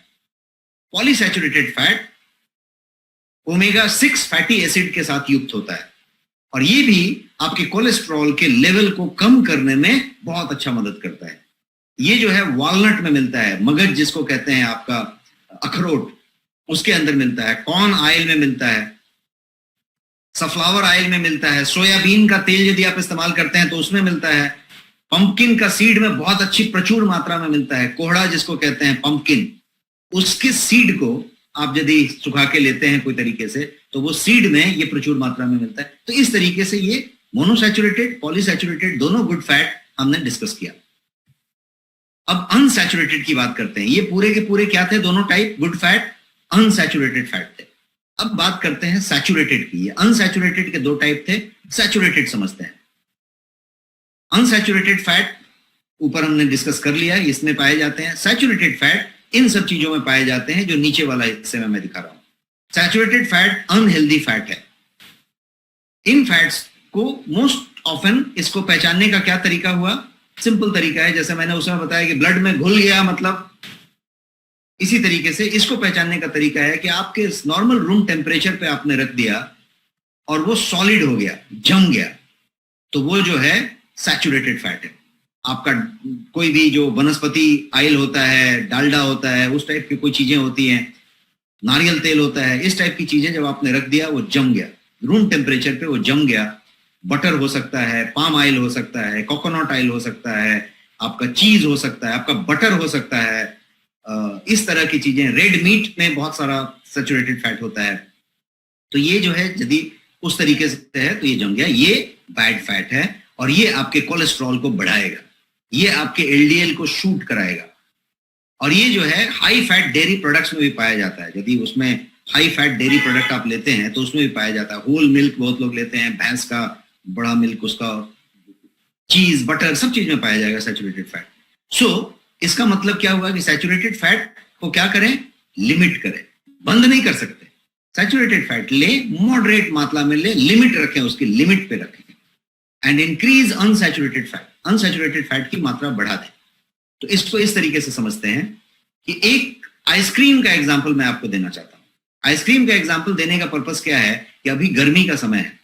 Polyunsaturated fat omega 6 fatty acid के साथ युक्त होता है, और ये भी आपके कोलेस्ट्रॉल के लेवल को कम करने में बहुत अच्छा मदद करता है। ये जो है वॉलनट में मिलता है, मगज जिसको कहते हैं आपका अखरोट, उसके अंदर मिलता है, कॉर्न ऑयल में मिलता है, सनफ्लावर ऑयल में मिलता है, सोयाबीन का तेल यदि आप इस्तेमाल करते हैं तो उसमें मिलता है, पंपकिन का सीड में बहुत अच्छी प्रचुर मात्रा में मिलता है, कोहड़ा जिसको कहते हैं पंपकिन, उसके सीड को आप यदि सुखा के लेते हैं कोई तरीके से, तो वो सीड में ये प्रचुर मात्रा में मिलता है। तो इस तरीके से ये मोनोसैचुरेटेड, पॉलीसैचुरेटेड दोनों गुड फैट हमने डिस्कस किया। अब अनसैचुरेटेड की बात करते हैं। ये पूरे के पूरे क्या थे? दोनों type good fat, unsaturated fat थे। अब बात करते हैं सैचुरेटेड की। अनसैचुरेटेड के 2 टाइप थे, सैचुरेटेड समझते हैं। अनसैचुरेटेड फैट ऊपर हमने डिस्कस कर लिया, इसमें पाए जाते हैं। सैचुरेटेड फैट इन सब चीजों में पाए जाते हैं जो नीचे वाला हिस्से में मैं दिखा रहा हूं। सैचुरेटेड फैट अनहेल्दी फैट है। इन फैट्स को मोस्ट ऑफन इसको पहचानने का क्या तरीका हुआ? सिंपल तरीका है, जैसे मैंने उसमें बताया कि ब्लड में घुल गया, मतलब इसी तरीके से इसको पहचानने का तरीका है कि आपके नॉर्मल रूम टेम्परेचर पे आपने रख दिया और वो सॉलिड हो गया, जम गया, तो वो जो है सैचुरेटेड फैट है। आपका कोई भी जो वनस्पति ऑयल होता है, डालडा होता है, उस टाइप की कोई चीजें होती हैं, नारियल तेल होता है, इस टाइप की चीजें जब आपने रख दिया वो जम गया, रूम टेम्परेचर पे वो जम गया। बटर हो सकता है, पाम ऑयल हो सकता है, कोकोनट ऑयल हो सकता है, आपका चीज हो सकता है, आपका बटर हो सकता है, इस तरह की चीजें। रेड मीट में बहुत सारा सैचुरेटेड फैट होता है। तो ये जो है यदि उस तरीके से है तो ये जम गया, ये बैड फैट है, और ये आपके कोलेस्ट्रॉल को बढ़ाएगा, ये आपके एलडीएल को शूट कराएगा। और ये जो है हाई फैट डेयरी प्रोडक्ट्स में भी पाया जाता है। यदि उसमें हाई फैट डेयरी प्रोडक्ट आप लेते हैं तो उसमें भी पाया जाता है। होल मिल्क बहुत लोग लेते हैं, भैंस का बड़ा मिल्क, उसका चीज, बटर, सब चीज में पाया जाएगा सैचुरेटेड फैट। सो इसका मतलब क्या हुआ कि सैचुरेटेड फैट को क्या करें? लिमिट करें, बंद नहीं कर सकते। सैचुरेटेड फैट ले, मॉडरेट मात्रा में ले, लिमिट रखें, उसकी लिमिट पे रखें, and increase unsaturated fat, unsaturated fat की मात्रा बढ़ा दें। तो इसको इस तरीके से समझते हैं कि एक आइसक्रीम का एग्जाम्पल मैं आपको देना चाहता हूं। आइसक्रीम का एग्जाम्पल देने का पर्पस क्या है कि अभी गर्मी का समय है,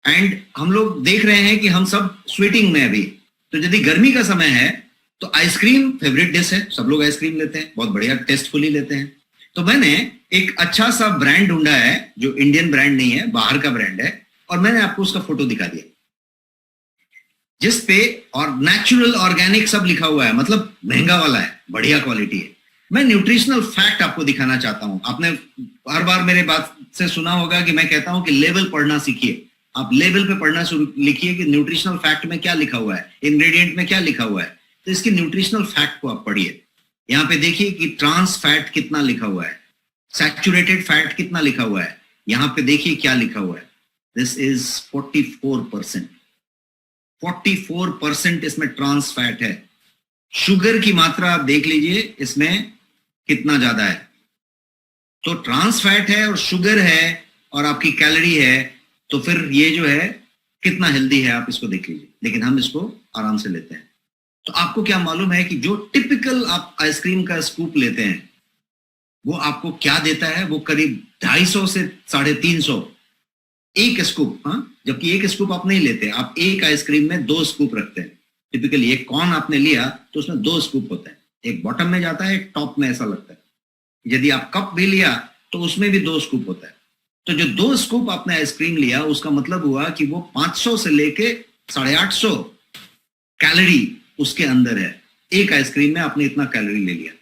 एंड हम लोग देख रहे हैं कि हम सब स्वेटिंग में अभी, तो यदि गर्मी का समय है तो आइसक्रीम फेवरेट डिश है, सब लोग आइसक्रीम लेते हैं, बहुत बढ़िया टेस्टफुली लेते हैं। तो मैंने एक अच्छा सा ब्रांड ढूंढा है जो इंडियन ब्रांड नहीं है, बाहर का ब्रांड है, और मैंने आपको उसका फोटो दिखा दिया जिस पे और नेचुरल ऑर्गेनिक सब लिखा हुआ है, मतलब महंगा वाला है, बढ़िया क्वालिटी है। मैं न्यूट्रिशनल फैक्ट आपको दिखाना चाहता हूं। आपने हर बार मेरे बात से सुना होगा कि मैं कहता हूं कि लेवल पढ़ना सीखिए। आप लेवल पे पढ़ना शुरू लिखिए कि न्यूट्रिशनल फैक्ट में क्या लिखा हुआ है, इंग्रेडिएंट में क्या लिखा हुआ है। तो इसकी न्यूट्रिशनल फैक्ट को आप पढ़िए। यहाँ पे देखिए कि ट्रांस फैट कितना लिखा हुआ है, सैचुरेटेड फैट कितना लिखा हुआ है, यहाँ पे देखिए क्या लिखा हुआ है, दिस इज 44%। 44% इसमें ट्रांस फैट है। शुगर की मात्रा आप देख लीजिए इसमें कितना ज्यादा है। तो ट्रांस फैट है और शुगर है और आपकी कैलोरी है, तो फिर ये जो है कितना हेल्दी है आप इसको देख लीजिए। लेकिन हम इसको आराम से लेते हैं। तो आपको क्या मालूम है कि जो टिपिकल आप आइसक्रीम का स्कूप लेते हैं वो आपको क्या देता है, वो करीब 250 से 350 एक स्कूप। हाँ, जबकि एक स्कूप आप नहीं लेते, आप एक आइसक्रीम में 2 स्कूप रखते हैं। टिपिकली एक कॉर्न आपने लिया तो उसमें 2 स्कूप होता है, एक बॉटम में जाता है, एक टॉप में, ऐसा लगता है। यदि आप कप भी लिया तो उसमें भी 2 स्कूप होता है। तो जो 2 स्कूप आपने आइसक्रीम लिया उसका मतलब हुआ कि वो 500 से लेके 850 कैलोरी उसके अंदर है। एक आइसक्रीम में आपने इतना कैलोरी ले लिया।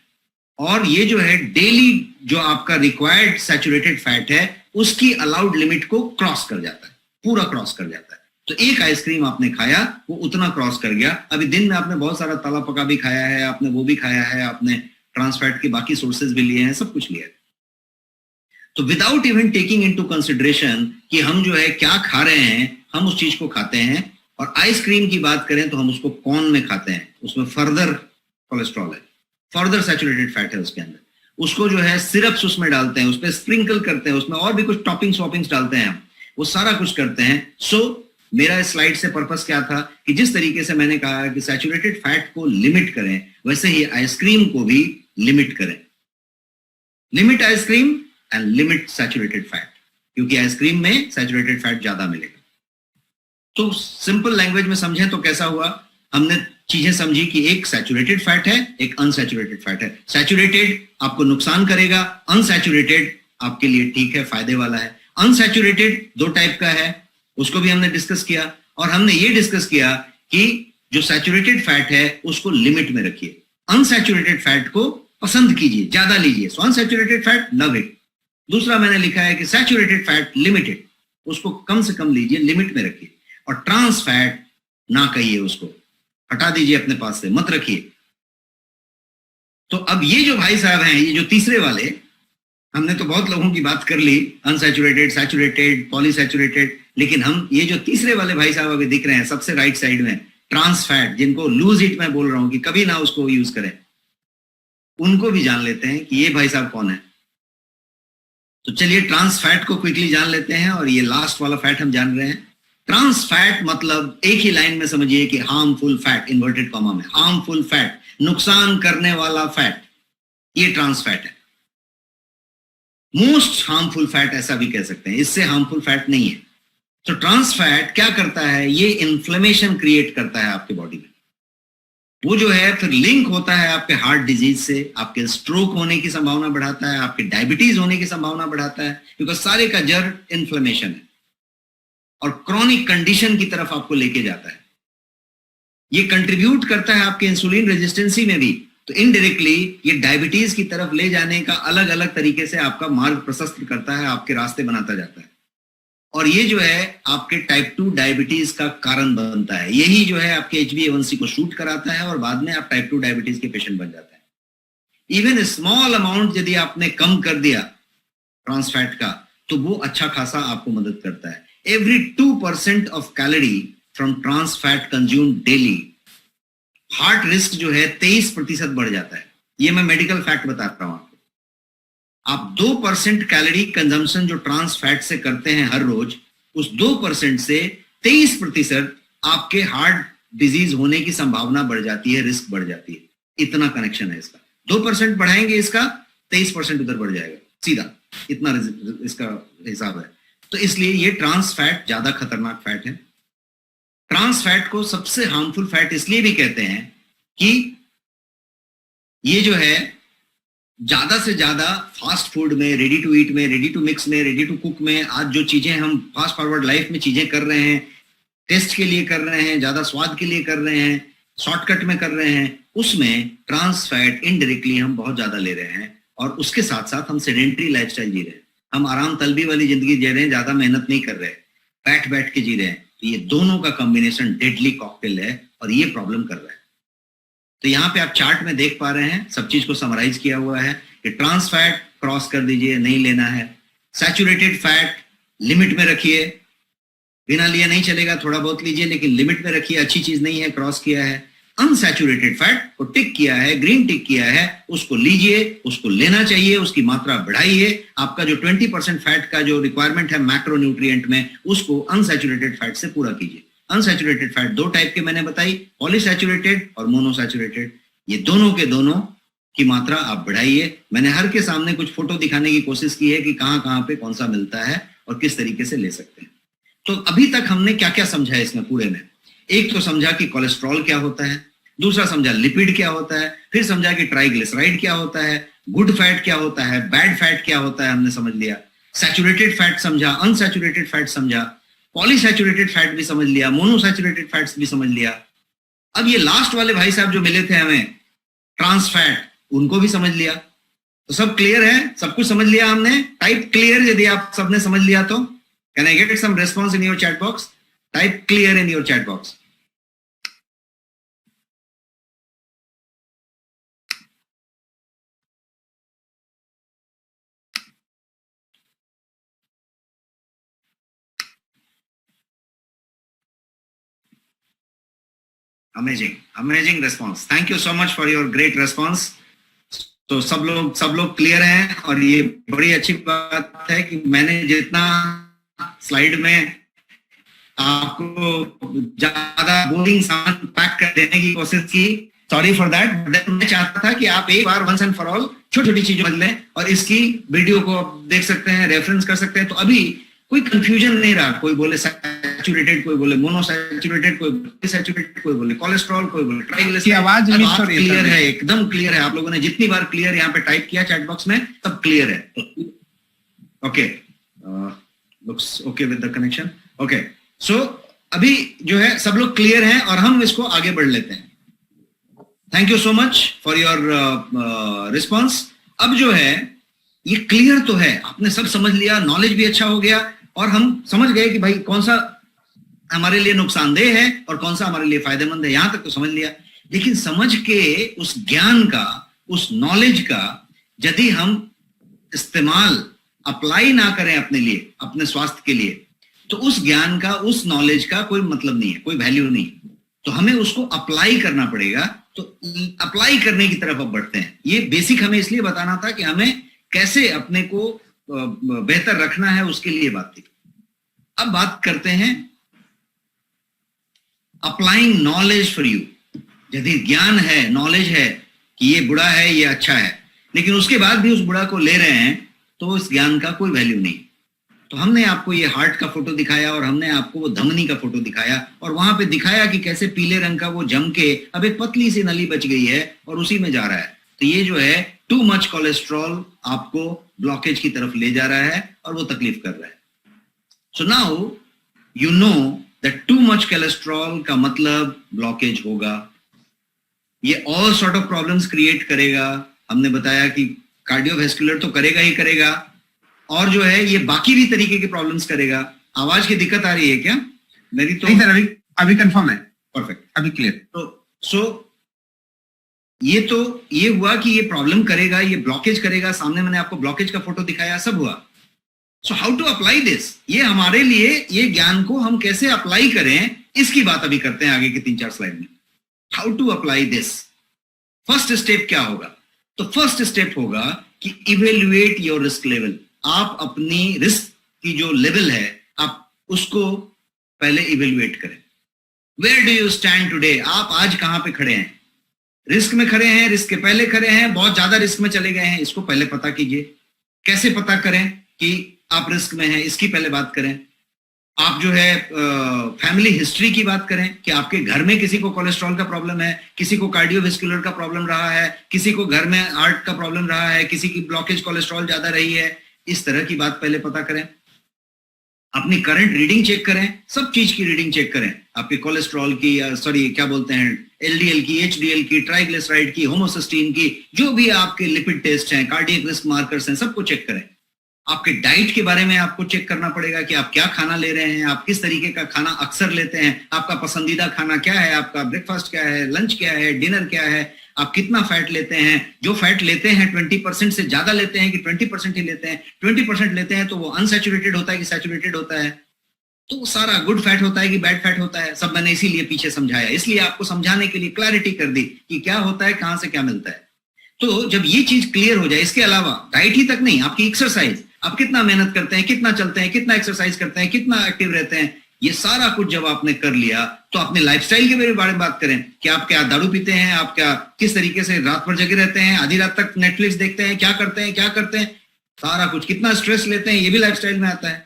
और ये जो है डेली जो आपका रिक्वायर्ड सैचुरेटेड फैट है उसकी अलाउड लिमिट को क्रॉस कर जाता है, पूरा क्रॉस कर जाता है। तो एक आइसक्रीम आपने खाया वो उतना क्रॉस कर गया। अभी दिन में आपने बहुत सारा तला पका भी खाया है, आपने वो भी खाया है, आपने ट्रांस फैट के बाकी सोर्सेज भी लिए हैं, सब कुछ लिया है। तो without even taking into consideration कि हम जो है क्या खा रहे हैं, हम उस चीज को खाते हैं। और आइसक्रीम की बात करें तो हम उसको कॉर्न में खाते हैं, उसमें फर्दर कोलेस्ट्रॉल है, फर्दर सैचुरेटेड फैट है उसके अंदर। उसको जो है सिरप्स उसमें डालते हैं, उस पर स्प्रिंकल करते हैं, उसमें और भी कुछ टॉपिंग्स वॉपिंग्स डालते हैं, हम वो सारा कुछ करते हैं। सो मेरा स्लाइड से पर्पस क्या था कि जिस तरीके से मैंने कहा कि सैचुरेटेड फैट को लिमिट करें, वैसे ही आइसक्रीम को भी लिमिट करें। Limit ice cream and limit saturated fat, क्योंकि आइसक्रीम में सैचुरेटेड फैट ज्यादा मिलेगा। तो सिंपल लैंग्वेज में समझें तो कैसा हुआ, हमने चीजें समझी कि एक सैचुरेटेड फैट है, एक अनसैचुरेटेड फैट है। सैचुरेटेड आपको नुकसान करेगा, अनसैचुरेटेड आपके लिए ठीक है, फायदे वाला है। अनसैचुरेटेड 2 टाइप का है, उसको भी हमने डिस्कस किया। और हमने ये डिस्कस किया कि जो सैचुरेटेड फैट है उसको लिमिट में रखिए, अनसैचुरेटेड फैट को पसंद कीजिए, ज्यादा लीजिए। सो अनसैचुरेटेड फैट लव इट। दूसरा मैंने लिखा है कि सैचुरेटेड फैट लिमिटेड, उसको कम से कम लीजिए, लिमिट में रखिए। और ट्रांस फैट ना कहिए, उसको हटा दीजिए अपने पास से, मत रखिए। तो अब ये जो भाई साहब हैं, ये जो तीसरे वाले, हमने तो बहुत लोगों की बात कर ली, अनसैचुरेटेड, सैचुरेटेड, पॉलीसैचुरेटेड, लेकिन हम ये जो तीसरे वाले भाई साहब अभी दिख रहे हैं सबसे राइट साइड में, ट्रांस फैट, जिनको लूज इट मैं बोल रहा हूं कि कभी ना उसको यूज करें, उनको भी जान लेते हैं कि ये भाई साहब कौन है। तो चलिए ट्रांस फैट को क्विकली जान लेते हैं, और ये लास्ट वाला फैट हम जान रहे हैं। ट्रांस फैट मतलब एक ही लाइन में समझिए कि हार्मफुल फैट, इन्वर्टेड कॉमा में, हार्मफुल फैट, नुकसान करने वाला फैट, ये ट्रांस फैट है। मोस्ट हार्मफुल फैट ऐसा भी कह सकते हैं, इससे हार्मफुल फैट नहीं है। तो ट्रांस फैट क्या करता है, ये इन्फ्लेमेशन क्रिएट करता है आपके बॉडी में। वो जो है फिर लिंक होता है आपके हार्ट डिजीज से, आपके स्ट्रोक होने की संभावना बढ़ाता है, आपके डायबिटीज होने की संभावना बढ़ाता है, क्योंकि सारे का जड़ इन्फ्लेमेशन है, और क्रॉनिक कंडीशन की तरफ आपको लेके जाता है। ये कंट्रीब्यूट करता है आपके इंसुलिन रेजिस्टेंसी में भी। तो इनडायरेक्टली ये डायबिटीज की तरफ ले जाने का अलग अलग तरीके से आपका मार्ग प्रशस्त करता है, आपके रास्ते बनाता जाता है। और ये जो है आपके टाइप 2 डायबिटीज का कारण बनता है। यही जो है आपके HbA1c को शूट कराता है, और बाद में आप टाइप 2 डायबिटीज के पेशेंट बन जाते हैं। इवन स्मॉल अमाउंट यदि आपने कम कर दिया ट्रांस फैट का, तो वो अच्छा खासा आपको मदद करता है। Every 2% of calorie from trans fat consumed daily, heart risk जो है 23% बढ़ जाता है। ये मैं मेडिकल फैक्ट बता रहा हूं आपको। आप 2% कैलोरी कंजम्पशन जो ट्रांस फैट से करते हैं हर रोज, उस 2% से 23% आपके हार्ट डिजीज होने की संभावना बढ़ जाती है, रिस्क बढ़ जाती है। इतना कनेक्शन है इसका। 2% बढ़ाएंगे इसका, 23% उधर बढ़ जाएगा, सीधा इतना इसका हिसाब है। तो इसलिए ये ट्रांस फैट ज्यादा खतरनाक फैट है। ट्रांस फैट को सबसे हार्मफुल फैट इसलिए भी कहते हैं कि ये जो है ज्यादा से ज्यादा फास्ट फूड में, रेडी टू ईट में, रेडी टू मिक्स में, रेडी टू कुक में, आज जो चीजें हम फास्ट फॉरवर्ड लाइफ में चीजें कर रहे हैं, टेस्ट के लिए कर रहे हैं, ज्यादा स्वाद के लिए कर रहे हैं, शॉर्टकट में कर रहे हैं, उसमें ट्रांस फैट इनडायरेक्टली हम बहुत ज्यादा ले रहे हैं। और उसके साथ साथ हम सेडेंटरी लाइफस्टाइल जी रहे हैं, हम आराम तलबी वाली जिंदगी जी रहे हैं, ज्यादा मेहनत नहीं कर रहे, बैठ बैठ के जी रहे हैं। तो ये दोनों का कॉम्बिनेशन डेडली कॉकटेल है, और ये प्रॉब्लम कर रहा है। तो यहाँ पे आप चार्ट में देख पा रहे हैं, सब चीज को समराइज किया हुआ है कि ट्रांस फैट क्रॉस कर दीजिए, नहीं लेना है। सैचुरेटेड फैट लिमिट में रखिए, बिना लिए नहीं चलेगा, थोड़ा बहुत लीजिए लेकिन लिमिट में रखिए, अच्छी चीज नहीं है, क्रॉस किया है। अनसैचुरेटेड फैट को टिक किया है, ग्रीन टिक किया है, उसको लीजिए, उसको लेना चाहिए, उसकी मात्रा बढ़ाइए। आपका जो 20% फैट का जो रिक्वायरमेंट है मैक्रो न्यूट्रिएंट में, उसको अनसैचुरेटेड फैट से पूरा कीजिए। अनसैचुरेटेड फैट दो टाइप के मैंने बताई, पॉलीसैचुरेटेड और मोनोसैचुरेटेड। ये दोनों के दोनों की मात्रा आप बढ़ाइए। मैंने हर के सामने कुछ फोटो दिखाने की कोशिश की है कि कहां कहां पे कौन सा मिलता है और किस तरीके से ले सकते हैं। तो अभी तक हमने क्या क्या समझा है इसमें पूरे में? एक तो समझा कि कोलेस्ट्रॉल क्या होता है, दूसरा समझा लिपिड क्या होता है, फिर समझा कि ट्राइग्लिसराइड क्या होता है, गुड फैट क्या होता है, बैड फैट क्या होता है, हमने समझ लिया। सैचुरेटेड फैट समझा, अनसैचुरेटेड फैट समझा, पॉलीसैचुरेटेड फैट भी समझ लिया, मोनोसैचुरेटेड फैट्स भी समझ लिया। अब ये लास्ट वाले भाई साहब जो मिले थे हमें, ट्रांस फैट, उनको भी समझ लिया। तो सब क्लियर है, सब कुछ समझ लिया हमने। टाइप क्लियर यदि आप सबने समझ लिया तो। Can I get some response in your chat box? Type clear in your chat box. Amazing response. Thank you so much for your great response. तो सब लोग क्लियर हैं और ये बड़ी अच्छी बात है कि मैंने जितना स्लाइड में आपको ज्यादा बोरिंग सामान पैक कर देने की कोशिश की, सॉरी फॉर दैट। मैं चाहता था कि आप एक बार वंस एंड फॉर ऑल छोटी छोटी चीजें समझ लें और इसकी वीडियो को आप देख सकते हैं, रेफरेंस कर सकते हैं। तो अभी कोई कंफ्यूजन नहीं रहा। कोई बोले सैचुरेटेड, कोई बोले मोनोसैचुरेटेड, कोई सैचुरेटेड, कोई बोले कोलेस्ट्रॉल, कोई बोले ट्राइग्लिसराइड। आवाज क्लियर है, एकदम क्लियर है। आप लोगों ने जितनी बार क्लियर यहाँ पे टाइप किया चैट बॉक्स में, सब क्लियर है। Okay, looks okay with the connection. Okay, so अभी जो है सब लोग क्लियर हैं और हम इसको आगे बढ़ लेते हैं। Thank you so much for your response. अब जो है ये क्लियर तो है, आपने सब समझ लिया, नॉलेज भी अच्छा हो गया और हम समझ गए कि भाई कौन सा हमारे लिए नुकसानदेह है और कौन सा हमारे लिए फायदेमंद है। यहां तक तो समझ लिया, लेकिन समझ के उस ज्ञान का, उस नॉलेज का यदि हम इस्तेमाल, अप्लाई ना करें अपने लिए, अपने स्वास्थ्य के लिए, तो उस ज्ञान का, उस नॉलेज का कोई मतलब नहीं है, कोई वैल्यू नहीं। तो हमें उसको अप्लाई करना पड़ेगा। तो अप्लाई करने की तरफ अब बढ़ते हैं। ये बेसिक हमें इसलिए बताना था कि हमें कैसे अपने को बेहतर रखना है, उसके लिए बात थी। अब बात करते हैं अप्लाइंग नॉलेज फॉर यू। यदि ज्ञान है, नॉलेज है कि ये बुरा है, ये अच्छा है, लेकिन उसके बाद भी उस बुरा को ले रहे हैं, तो उस ज्ञान का कोई वैल्यू नहीं। तो हमने आपको ये हार्ट का फोटो दिखाया और हमने आपको वो धमनी का फोटो दिखाया और वहां पे दिखाया कि कैसे पीले रंग का वो जम के अब एक पतली सी नली बच गई है और उसी में जा रहा है। तो ये जो है टू मच कोलेस्ट्रॉल आपको ब्लॉकेज की तरफ ले जा रहा है और वो तकलीफ कर रहा है। So now you know that too much cholesterol का मतलब ब्लॉकेज होगा। ये all sort of problems create करेगा। हमने बताया कि कार्डियोवैस्कुलर तो करेगा ही करेगा और जो है ये बाकी भी तरीके की प्रॉब्लम्स करेगा। आवाज की दिक्कत आ रही है क्या मेरी? तो नहीं सर, अभी कंफर्म है, परफेक्ट, अभी क्लियर। तो ये हुआ कि ये प्रॉब्लम करेगा, ये ब्लॉकेज करेगा। सामने मैंने आपको ब्लॉकेज का फोटो दिखाया, सब हुआ। So how to apply this? ये हमारे लिए, ये ज्ञान को हम कैसे अप्लाई करें, इसकी बात अभी करते हैं आगे के 3-4 स्लाइड में। How to apply this? First step क्या होगा? तो फर्स्ट स्टेप होगा कि इवेल्युएट योर रिस्क लेवल। आप अपनी रिस्क की जो लेवल है, आप उसको पहले इवेल्युएट करें। Where do you stand today? आप आज कहां पे खड़े हैं? रिस्क में खड़े हैं, रिस्क के पहले खड़े हैं, बहुत ज्यादा रिस्क में चले गए हैं, इसको पहले पता कीजिए। कैसे पता करें कि आप रिस्क में हैं, इसकी पहले बात करें। आप जो है फैमिली हिस्ट्री की बात करें कि आपके घर में किसी को कोलेस्ट्रॉल का प्रॉब्लम है, किसी को कार्डियोवैस्कुलर का प्रॉब्लम रहा है, किसी को घर में हार्ट का प्रॉब्लम रहा है, किसी की ब्लॉकेज कोलेस्ट्रॉल ज्यादा रही है। इस तरह की बात पहले पता करें। अपनी करंट रीडिंग चेक करें, सब चीज की रीडिंग चेक करें, आपके कोलेस्ट्रॉल की, सॉरी क्या बोलते हैं, एलडीएल की, एचडीएल की, ट्राइग्लिसराइड की, होमोसिस्टीन की, जो भी आपके लिपिड टेस्ट हैं, कार्डियक रिस्क मार्कर्स हैं, सबको चेक करें। आपके डाइट के बारे में आपको चेक करना पड़ेगा कि आप क्या खाना ले रहे हैं, आप किस तरीके का खाना अक्सर लेते हैं, आपका पसंदीदा खाना क्या है, आपका ब्रेकफास्ट क्या है, लंच क्या है, डिनर क्या है, आप कितना फैट लेते हैं। जो फैट लेते हैं 20% से ज्यादा लेते हैं कि 20% ही लेते हैं, 20% लेते हैं तो वो अनसैचुरेटेड होता है कि सैचुरेटेड होता है, तो वो सारा गुड फैट होता है कि बैड फैट होता है, सब मैंने इसीलिए पीछे समझाया, इसलिए आपको समझाने के लिए क्लैरिटी कर दी कि क्या होता है, कहां से क्या मिलता है। तो जब ये चीज क्लियर हो जाए, इसके अलावा डाइट ही तक नहीं, आपकी एक्सरसाइज, आप कितना मेहनत करते हैं, कितना चलते हैं, कितना एक्सरसाइज करते हैं, कितना एक्टिव रहते हैं, ये सारा कुछ जब आपने कर लिया तो अपने लाइफस्टाइल के बारे में बात करें कि आप क्या दारू पीते हैं, आप क्या किस तरीके से रात भर जगे रहते हैं, आधी रात तक नेटफ्लिक्स देखते हैं, क्या करते हैं, सारा कुछ, कितना स्ट्रेस लेते हैं, ये भी लाइफस्टाइल में आता है,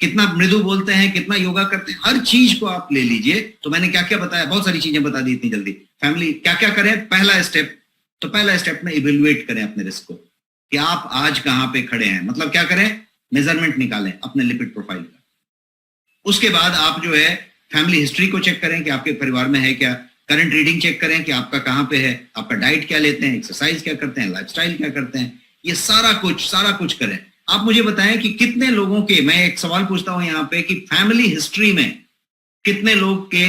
कितना मृदु बोलते हैं, कितना योगा करते हैं, हर चीज को आप ले लीजिए। तो मैंने क्या क्या बताया, बहुत सारी चीजें बता दी इतनी जल्दी। फैमिली क्या क्या करें, पहला स्टेप में इवेल्युएट करें अपने रिस्क को कि आप आज कहां पे खड़े हैं, मतलब क्या करें, मेजरमेंट निकालें अपने लिपिड प्रोफाइल का। उसके बाद आप जो है फैमिली हिस्ट्री को चेक करें कि आपके परिवार में है क्या, करंट रीडिंग चेक करें कि आपका कहां पे है, आपका डाइट क्या लेते हैं, एक्सरसाइज क्या करते हैं, लाइफस्टाइल क्या करते हैं, ये सारा कुछ करें। आप मुझे बताएं कि कितने लोगों के, मैं एक सवाल पूछता हूं यहाँ पे कि फैमिली हिस्ट्री में कितने लोग के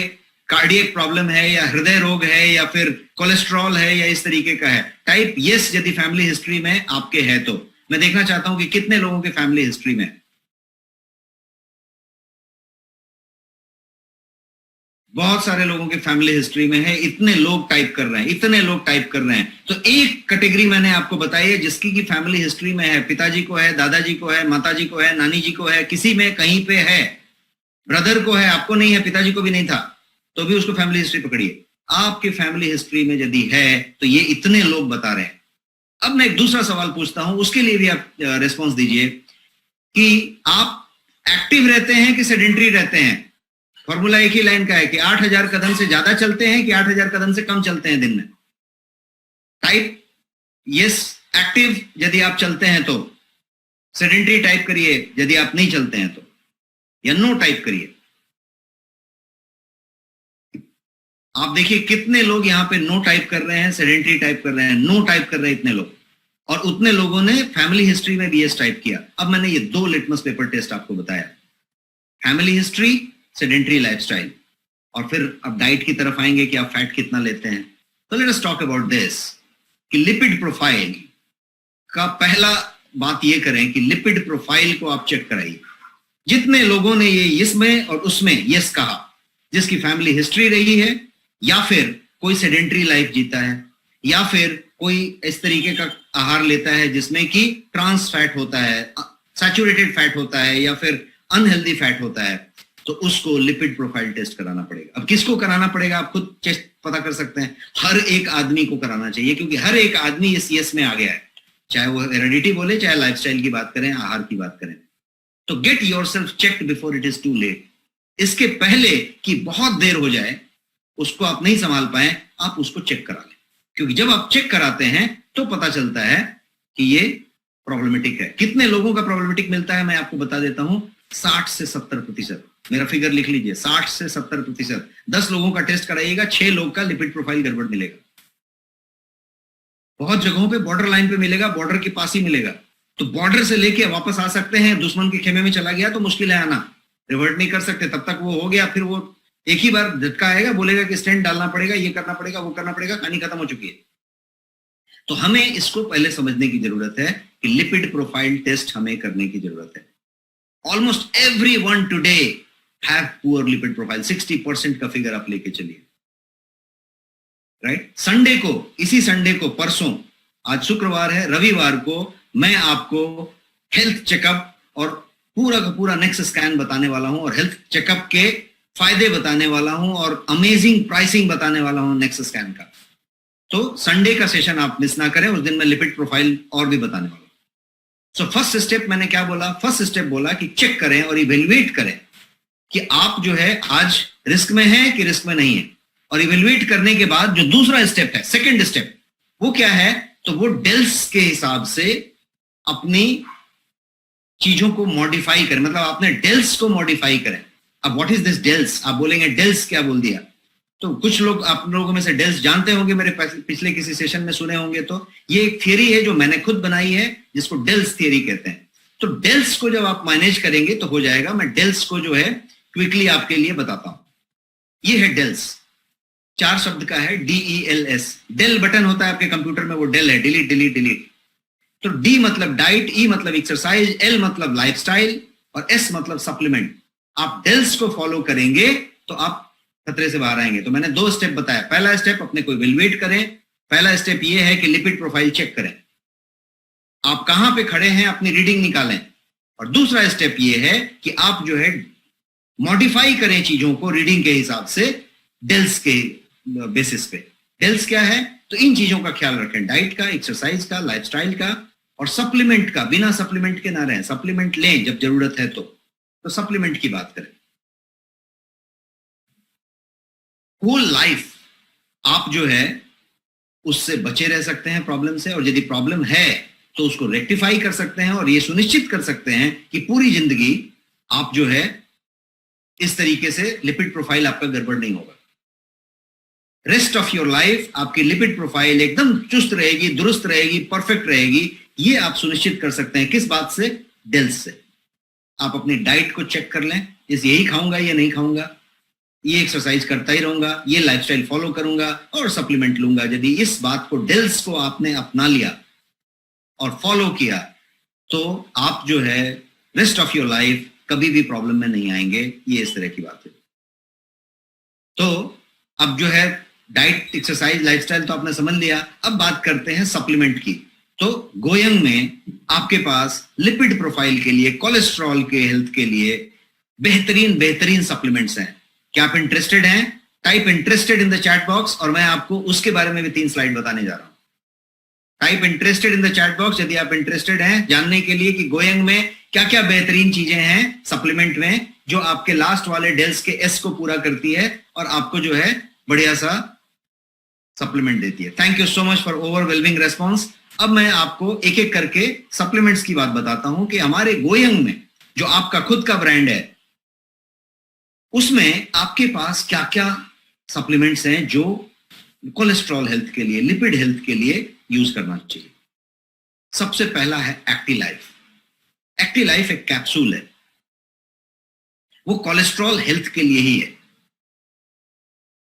कार्डियक प्रॉब्लम है या हृदय रोग है या फिर कोलेस्ट्रॉल है या इस तरीके का है। टाइप यस यदि फैमिली हिस्ट्री में आपके है तो। मैं देखना चाहता हूं कि कितने लोगों के फैमिली हिस्ट्री में। बहुत सारे लोगों के फैमिली हिस्ट्री में है, इतने लोग टाइप कर रहे हैं। तो एक कैटेगरी मैंने आपको बताई है जिसकी की फैमिली हिस्ट्री में है, पिताजी को है, दादाजी को है, माताजी को है, नानी जी को है, किसी में कहीं पे है, ब्रदर को है, आपको नहीं है, पिताजी को भी नहीं था, तो भी उसको फैमिली हिस्ट्री पकड़िए। आपके फैमिली हिस्ट्री में यदि है तो ये इतने लोग बता रहे हैं। अब मैं एक दूसरा सवाल पूछता हूं, उसके लिए भी आप रिस्पॉन्स दीजिए कि आप एक्टिव रहते हैं कि सेडेंटरी रहते हैं। फॉर्मूला एक ही लाइन का है कि 8000 कदम से ज्यादा चलते हैं कि 8000 कदम से कम चलते हैं दिन में। टाइप यस एक्टिव यदि आप चलते हैं तो, सेडेंटरी टाइप करिए यदि आप नहीं चलते हैं तो, या नो टाइप करिए। आप देखिए कितने लोग यहाँ पे नो टाइप कर रहे हैं, सेडेंटरी टाइप कर रहे हैं, नो टाइप कर रहे हैं इतने लोग, और उतने लोगों ने फैमिली हिस्ट्री में भी यस टाइप किया। अब मैंने ये 2 लिटमस पेपर टेस्ट आपको बताया, फैमिली हिस्ट्री, सेडेंटरी लाइफस्टाइल, और फिर अब डाइट की तरफ आएंगे कि आप फैट कितना लेते हैं। तो let us talk about this कि लिपिड प्रोफाइल का पहला बात ये करें कि लिपिड प्रोफाइल को आप चेक कराइए। जितने लोगों ने ये इसमें और उसमें यस कहा, जिसकी फैमिली हिस्ट्री रही है, या फिर कोई सेडेंटरी लाइफ जीता है, या फिर कोई इस तरीके का आहार लेता है जिसमें कि ट्रांस फैट होता है, सैचुरेटेड फैट होता है, या फिर अनहेल्दी फैट होता है, तो उसको लिपिड प्रोफाइल टेस्ट कराना पड़ेगा। अब किसको कराना पड़ेगा आप खुद टेस्ट पता कर सकते हैं, हर एक आदमी को कराना चाहिए, क्योंकि हर एक आदमी इस यस में आ गया है, चाहे वो हेरेडिटी बोले, चाहे लाइफस्टाइल की बात करें, आहार की बात करें। तो get yourself checked before it is too late. इसके पहले कि बहुत देर हो जाए, उसको आप नहीं संभाल पाए, आप उसको चेक करा लें, क्योंकि जब आप चेक कराते हैं तो पता चलता है कि ये प्रॉब्लमेटिक है। कितने लोगों का प्रॉब्लमेटिक मिलता है मैं आपको बता देता हूं, 60 से 70%। मेरा फिगर लिख लीजिए, 60 से 70%। 10 लोगों का टेस्ट कराइएगा, 6 लोग का लिपिड प्रोफाइल गड़बड़ मिलेगा। बहुत जगहों पे बॉर्डर लाइन पे मिलेगा, बॉर्डर के पास ही मिलेगा। तो बॉर्डर से लेके वापस आ सकते हैं, दुश्मन के खेमे में चला गया तो मुश्किल है आना, रिवर्ट नहीं कर सकते, तब तक वो हो गया, फिर वो एक ही बार झटका आएगा, बोलेगा कि स्टेंट डालना पड़ेगा, ये करना पड़ेगा, वो करना पड़ेगा, कहानी खत्म हो चुकी है। तो हमें इसको पहले समझने की जरूरत है कि लिपिड प्रोफाइल टेस्ट हमें करने की जरूरत है। Almost everyone today have poor lipid profile, 60% का फिगर आप लेके चलिए, राइट। संडे को, इसी संडे को, परसों, आज शुक्रवार है, रविवार को मैं आपको हेल्थ चेकअप और पूरा का पूरा नेक्स्ट स्कैन बताने वाला हूं, और हेल्थ चेकअप के फायदे बताने वाला हूं, और अमेजिंग प्राइसिंग बताने वाला हूं नेक्स्ट स्कैन का। तो संडे का सेशन आप मिस ना करें, उस दिन मैं लिपिड प्रोफाइल और भी बताने वाला हूं। सो फर्स्ट स्टेप मैंने क्या बोला, फर्स्ट स्टेप बोला कि चेक करें और इवेल्युएट करें कि आप जो है आज रिस्क में है कि रिस्क में नहीं है। और इवेल्युएट करने के बाद जो दूसरा स्टेप है, सेकंड स्टेप, वो क्या है, तो वो डेल्स के हिसाब से अपनी चीजों को मॉडिफाई करें, मतलब आपने डेल्स को मॉडिफाई करें। अब व्हाट इज दिस डेल्स, आप बोलेंगे डेल्स क्या बोल दिया, तो कुछ लोग, आप लोगों में से डेल्स जानते होंगे, मेरे पिछले किसी सेशन में सुने होंगे। तो ये एक थियरी है जो मैंने खुद बनाई है, जिसको डेल्स थियरी कहते हैं। तो डेल्स को जब आप मैनेज करेंगे तो हो जाएगा। मैं डेल्स को जो है क्विकली आपके लिए बताता हूं। ये है डेल्स, 4 शब्द का है, DELS। डेल बटन होता है आपके कंप्यूटर में, वो डेल है, डिलीट डिलीट डिलीट। तो D मतलब डाइट, E मतलब एक्सरसाइज, L मतलब लाइफस्टाइल और S मतलब सप्लीमेंट। आप डेल्स को फॉलो करेंगे तो आप खतरे से बाहर आएंगे। तो मैंने 2 स्टेप बताया। पहला स्टेप, अपने को इवैल्यूएट करें। पहला स्टेप ये है कि लिपिड प्रोफाइल चेक करें, आप कहां पे खड़े हैं, अपनी रीडिंग निकालें। और दूसरा स्टेप ये है कि आप जो है मॉडिफाई करें चीजों को रीडिंग के हिसाब से, डेल्स के बेसिस पे। डेल्स क्या है? तो इन चीजों का ख्याल रखें, डाइट का, एक्सरसाइज का, लाइफस्टाइल का और सप्लीमेंट का। बिना सप्लीमेंट के ना रहें, सप्लीमेंट लें जब जरूरत है तो सप्लीमेंट की बात करें। होल लाइफ आप जो है उससे बचे रह सकते हैं प्रॉब्लम से, और यदि प्रॉब्लम है तो उसको रेक्टिफाई कर सकते हैं और ये सुनिश्चित कर सकते हैं कि पूरी जिंदगी आप जो है इस तरीके से लिपिड प्रोफाइल आपका गड़बड़ नहीं होगा। रेस्ट ऑफ योर लाइफ आपकी लिपिड प्रोफाइल एकदम चुस्त रहेगी, दुरुस्त रहेगी, परफेक्ट रहेगी। ये आप सुनिश्चित कर सकते हैं किस बात से? डेल्स से। आप अपनी डाइट को चेक कर लें, इस यही खाऊंगा, ये नहीं खाऊंगा, ये एक्सरसाइज करता ही रहूंगा, ये लाइफस्टाइल फॉलो करूंगा और सप्लीमेंट लूंगा। यदि इस बात को, डेल्स को आपने अपना लिया और फॉलो किया तो आप जो है रेस्ट ऑफ योर लाइफ कभी भी प्रॉब्लम में नहीं आएंगे। ये इस तरह की बात है। तो अब जो है डाइट, एक्सरसाइज, लाइफस्टाइल तो आपने समझ लिया। अब बात करते हैं सप्लीमेंट की। तो गोयंग में आपके पास लिपिड प्रोफाइल के लिए, कोलेस्ट्रॉल के हेल्थ के लिए बेहतरीन सप्लीमेंट्स हैं। क्या आप इंटरेस्टेड हैं? Type interested in the chat box और मैं आपको उसके बारे में भी 3 स्लाइड बताने जा रहा हूं। Type interested in the chat box यदि आप इंटरेस्टेड हैं जानने के लिए कि गोयंग में क्या क्या बेहतरीन चीजें हैं सप्लीमेंट में, जो आपके लास्ट वाले डेल्स के S को पूरा करती है और आपको जो है बढ़िया सा सप्लीमेंट देती है। Thank you so much for overwhelming response. अब मैं आपको एक एक करके सप्लीमेंट्स की बात बताता हूं कि हमारे गोयंग में जो आपका खुद का ब्रांड है उसमें आपके पास क्या क्या सप्लीमेंट्स हैं जो कोलेस्ट्रॉल हेल्थ के लिए, लिपिड हेल्थ के लिए यूज करना चाहिए। सबसे पहला है एक्टिलाइफ। एक्टिलाइफ एक कैप्सूल है, वो कोलेस्ट्रॉल हेल्थ के लिए ही है,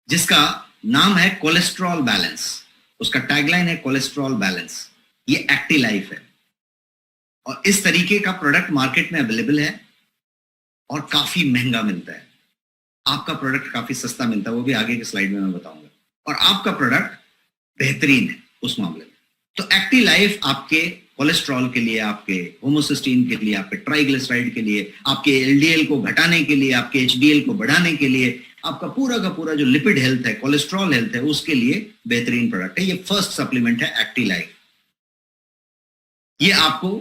जिसका नाम है कोलेस्ट्रॉल बैलेंस। उसका टैगलाइन है कोलेस्ट्रॉल बैलेंस। ये एक्टिलाइफ है और इस तरीके का प्रोडक्ट मार्केट में अवेलेबल है और काफी महंगा मिलता है। आपका प्रोडक्ट काफी सस्ता मिलता है, वो भी आगे के स्लाइड में मैं बताऊंगा। और आपका प्रोडक्ट बेहतरीन है उस मामले में। तो एक्टिलाइफ आपके कोलेस्ट्रॉल के लिए, आपके होमोसिस्टीन के लिए, आपके ट्राइग्लिसराइड के लिए, आपके एलडीएल को घटाने के लिए, आपके एचडीएल को बढ़ाने के लिए, आपका पूरा का पूरा जो लिपिड हेल्थ है, कोलेस्ट्रॉल हेल्थ है, उसके लिए बेहतरीन प्रोडक्ट है। ये फर्स्ट सप्लीमेंट है एक्टिलाइफ। ये आपको